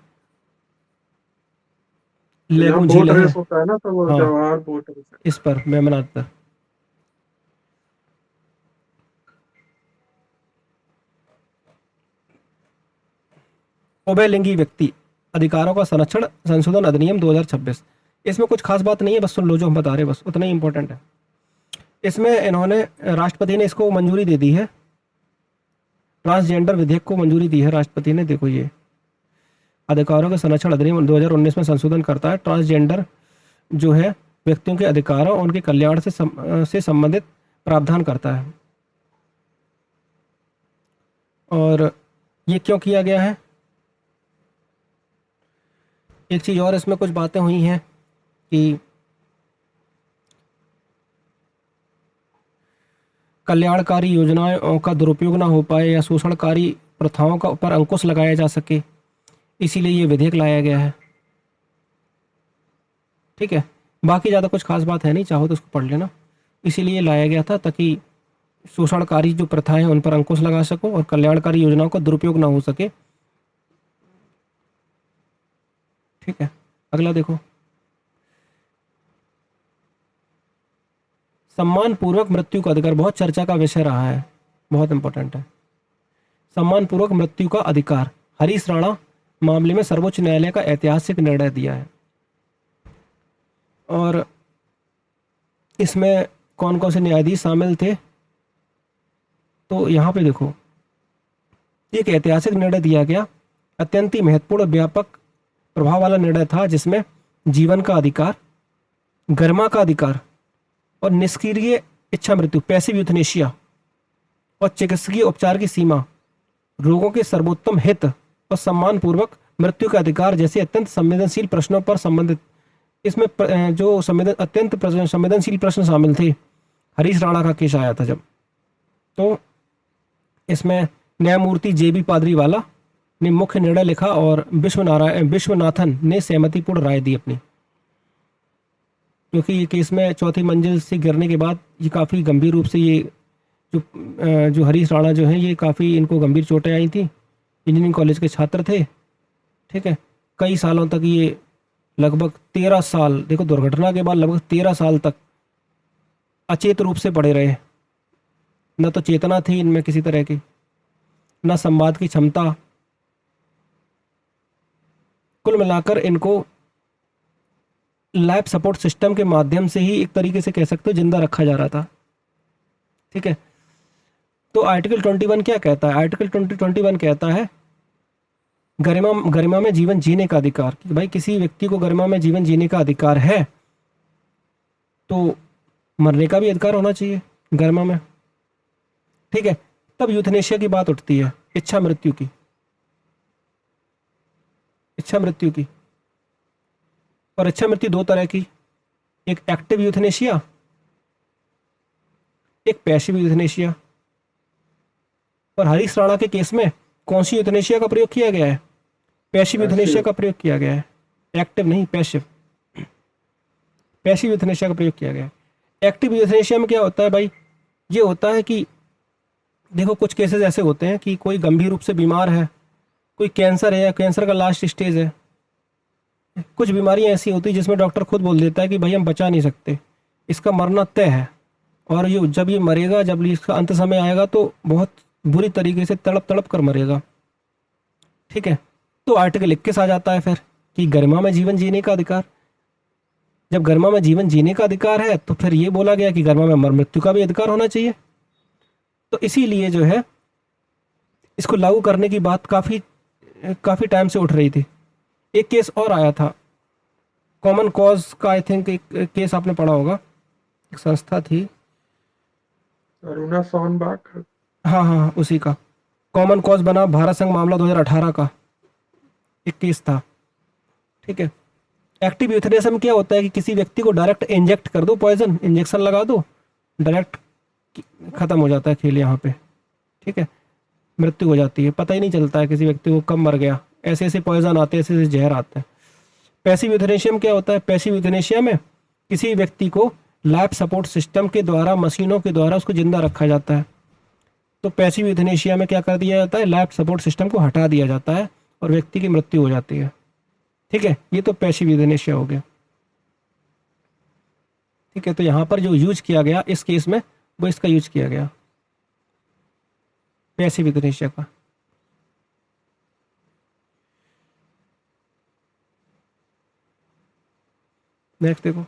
लेगू बोट झील है रेस होता है ना, तो वो हाँ। Jawahar boat race. इस पर वेम्बनाड पर। उभयलिंगी व्यक्ति अधिकारों का संरक्षण संशोधन अधिनियम 2026। इसमें कुछ खास बात नहीं है, बस सुन लो जो हम बता रहे हैं, बस उतना ही इंपॉर्टेंट है। इसमें इन्होंने, राष्ट्रपति ने इसको मंजूरी दे दी है, ट्रांसजेंडर विधेयक को मंजूरी दी है राष्ट्रपति ने। देखो ये अधिकारों के संरक्षण अधिनियम 2019 में संशोधन करता है। ट्रांसजेंडर जो है व्यक्तियों के अधिकारों और उनके कल्याण से संबंधित प्रावधान करता है। और ये क्यों किया गया है? एक चीज़ और इसमें कुछ बातें हुई हैं कि कल्याणकारी योजनाओं का दुरुपयोग ना हो पाए या शोषणकारी प्रथाओं का पर अंकुश लगाया जा सके, इसीलिए ये विधेयक लाया गया है, ठीक है। बाकी ज़्यादा कुछ खास बात है नहीं, चाहो तो उसको पढ़ लेना। इसीलिए लाया गया था ताकि शोषणकारी जो प्रथाएं हैं उन पर अंकुश लगा सको और कल्याणकारी योजनाओं का दुरुपयोग ना हो सके, ठीक है। अगला देखो, सम्मान पूर्वक मृत्यु का अधिकार, बहुत चर्चा का विषय रहा है, बहुत इंपॉर्टेंट है। सम्मान पूर्वक मृत्यु का अधिकार, हरीश राणा मामले में सर्वोच्च न्यायालय का ऐतिहासिक निर्णय दिया है। और इसमें कौन कौन से न्यायाधीश शामिल थे, तो यहाँ पे देखो, एक ऐतिहासिक निर्णय दिया गया, अत्यंत ही महत्वपूर्ण व्यापक प्रभाव वाला निर्णय था, जिसमें जीवन का अधिकार, गरिमा का अधिकार और निष्क्रिय इच्छा मृत्यु, पैसिव यूथनेशिया और चिकित्सकीय उपचार की सीमा, रोगों के सर्वोत्तम हित और सम्मान पूर्वक मृत्यु का अधिकार जैसे अत्यंत संवेदनशील प्रश्नों पर संबंधित, इसमें जो अत्यंत संवेदनशील प्रश्न शामिल थे। हरीश राणा का केस आया था जब, तो इसमें न्यायमूर्ति JB पादरीवाला ने मुख्य निर्णय लिखा और विश्वनाथन ने सहमतिपूर्ण राय दी अपनी, क्योंकि ये केस में चौथी मंजिल से गिरने के बाद ये काफ़ी गंभीर रूप से, ये जो हरीश राणा जो हैं, ये काफ़ी इनको गंभीर चोटें आई थी। इंजीनियरिंग कॉलेज के छात्र थे, ठीक है। कई सालों तक ये, लगभग 13 साल, देखो दुर्घटना के बाद लगभग 13 साल तक अचेत रूप से पड़े रहे। न तो चेतना थी इनमें किसी तरह की, न संवाद की क्षमता। कुल मिलाकर इनको लाइफ सपोर्ट सिस्टम के माध्यम से ही एक तरीके से कह सकते हो जिंदा रखा जा रहा था, ठीक है। तो आर्टिकल 21 क्या कहता है? आर्टिकल 21 कहता है गरिमा में जीवन जीने का अधिकार, कि भाई किसी व्यक्ति को गरिमा में जीवन जीने का अधिकार है तो मरने का भी अधिकार होना चाहिए गरिमा में, ठीक है। तब यूथनेशिया की बात उठती है, इच्छा मृत्यु की। और इच्छा मृत्यु 2 तरह की, एक एक्टिव यूथनेशिया, एक पैसिव यूथनेशिया। और हरीश राणा के केस में कौन सी यूथनेशिया का प्रयोग किया गया है? पैसिव यूथनेशिया का प्रयोग किया गया है, एक्टिव नहीं, पैसिव। पैसिव यूथनेशिया का प्रयोग किया गया है। एक्टिव यूथनेशिया में क्या होता है भाई? ये होता है कि देखो कुछ केसेस ऐसे होते हैं कि कोई गंभीर रूप से बीमार है, कोई कैंसर है या कैंसर का लास्ट स्टेज है, कुछ बीमारियां ऐसी होती हैं जिसमें डॉक्टर खुद बोल देता है कि भाई हम बचा नहीं सकते, इसका मरना तय है, और ये जब ये मरेगा, जब इसका अंत समय आएगा तो बहुत बुरी तरीके से तड़प तड़प कर मरेगा। ठीक है, तो आर्टिकल 21 आ जाता है फिर कि गरिमा में जीवन जीने का अधिकार। जब गरिमा में जीवन जीने का अधिकार है तो फिर ये बोला गया कि गरिमा में मृत्यु का भी अधिकार होना चाहिए। तो इसीलिए जो है इसको लागू करने की बात काफ़ी टाइम से उठ रही थी। एक केस और आया था कॉमन कॉज का, आई थिंक एक केस आपने पढ़ा होगा, एक संस्था थी, अरुणा सोनबाग। हाँ हाँ हाँ, उसी का कॉमन कॉज बना भारत संघ मामला 2018 का एक केस था। ठीक है, एक्टिव यूथनेशिया में क्या होता है कि किसी व्यक्ति को डायरेक्ट इंजेक्ट कर दो, पॉइजन इंजेक्शन लगा दो, डायरेक्ट खत्म हो जाता है खेल यहाँ पे। ठीक है, मृत्यु हो जाती है, पता ही नहीं चलता है किसी व्यक्ति को कब मर गया, ऐसे ऐसे पॉइजन आते हैं, ऐसे ऐसे जहर आते हैं। पैसिव यूथनेशिया में क्या होता है? पैसिव यूथनेशिया में किसी व्यक्ति को लाइफ सपोर्ट सिस्टम के द्वारा, मशीनों के द्वारा उसको जिंदा रखा जाता है। तो पैसिव यूथनेशिया में क्या कर दिया जाता है? लाइफ सपोर्ट सिस्टम को हटा दिया जाता है और व्यक्ति की मृत्यु हो जाती है। ठीक है, ये तो पैसिव यूथनेशिया हो गया। ठीक है, तो यहाँ पर जो यूज किया गया इस केस में वो इसका यूज किया गया, पैसिव यूथनेशिया का। नेक्स्ट देखो,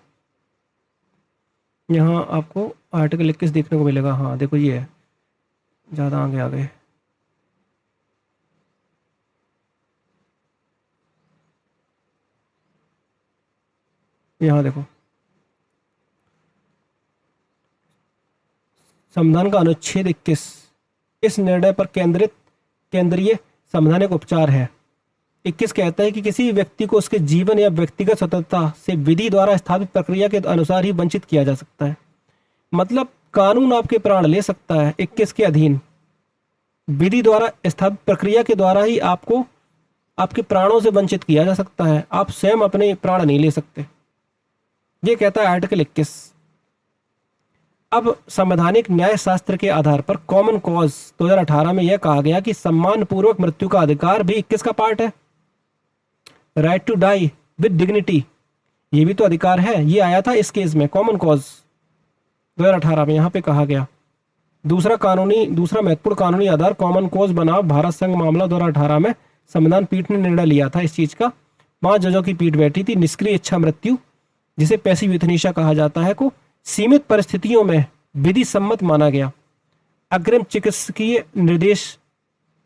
यहाँ आपको आर्टिकल 21 देखने को मिलेगा। हाँ देखो, ये है, ज़्यादा आगे आ गए। यहाँ देखो, संविधान का अनुच्छेद 21 इस निर्णय पर केंद्रीय संवैधानिक उपचार है। 21 कहता है कि किसी व्यक्ति को उसके जीवन या व्यक्तिगत स्वतंत्रता से विधि द्वारा स्थापित प्रक्रिया के अनुसार ही वंचित किया जा सकता है। मतलब कानून आपके प्राण ले सकता है 21 के अधीन, विधि द्वारा स्थापित प्रक्रिया के द्वारा ही आपको आपके प्राणों से वंचित किया जा सकता है, आप स्वयं अपने प्राण नहीं ले सकते, ये कहता है आर्टिकल 21। अब संवैधानिक न्याय शास्त्र के आधार पर कॉमन कॉज 2018 में यह कहा गया कि सम्मान पूर्वक मृत्यु का अधिकार भी 21 का पार्ट है। Right to die with dignity, ये भी तो अधिकार है, ये आया था इस केस में कॉमन कॉज 2018 में, यहाँ पे कहा गया। दूसरा महत्वपूर्ण कानूनी आधार कॉमन कॉज बना भारत संघ मामला 2018 में संविधान पीठ ने निर्णय लिया था इस चीज का। 5 जजों की पीठ बैठी थी। निष्क्रिय इच्छा मृत्यु, जिसे पैसिव यूथनेशिया कहा जाता है, को सीमित परिस्थितियों में विधि सम्मत माना गया। अग्रिम चिकित्सकीय निर्देश,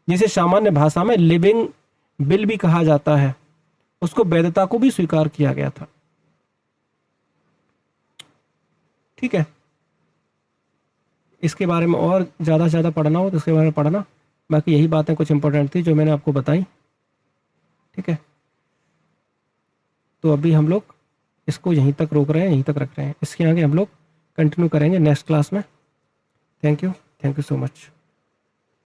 जिसे सामान्य भाषा में लिविंग बिल भी कहा जाता है, उसको वैधता को भी स्वीकार किया गया था। ठीक है, इसके बारे में और ज़्यादा से ज़्यादा पढ़ना हो तो इसके बारे में पढ़ना, बाकी यही बातें कुछ इंपॉर्टेंट थी जो मैंने आपको बताई। ठीक है, तो अभी हम लोग इसको यहीं तक रोक रहे हैं, यहीं तक रख रहे हैं। इसके आगे हम लोग कंटिन्यू करेंगे नेक्स्ट क्लास में। Thank you so much.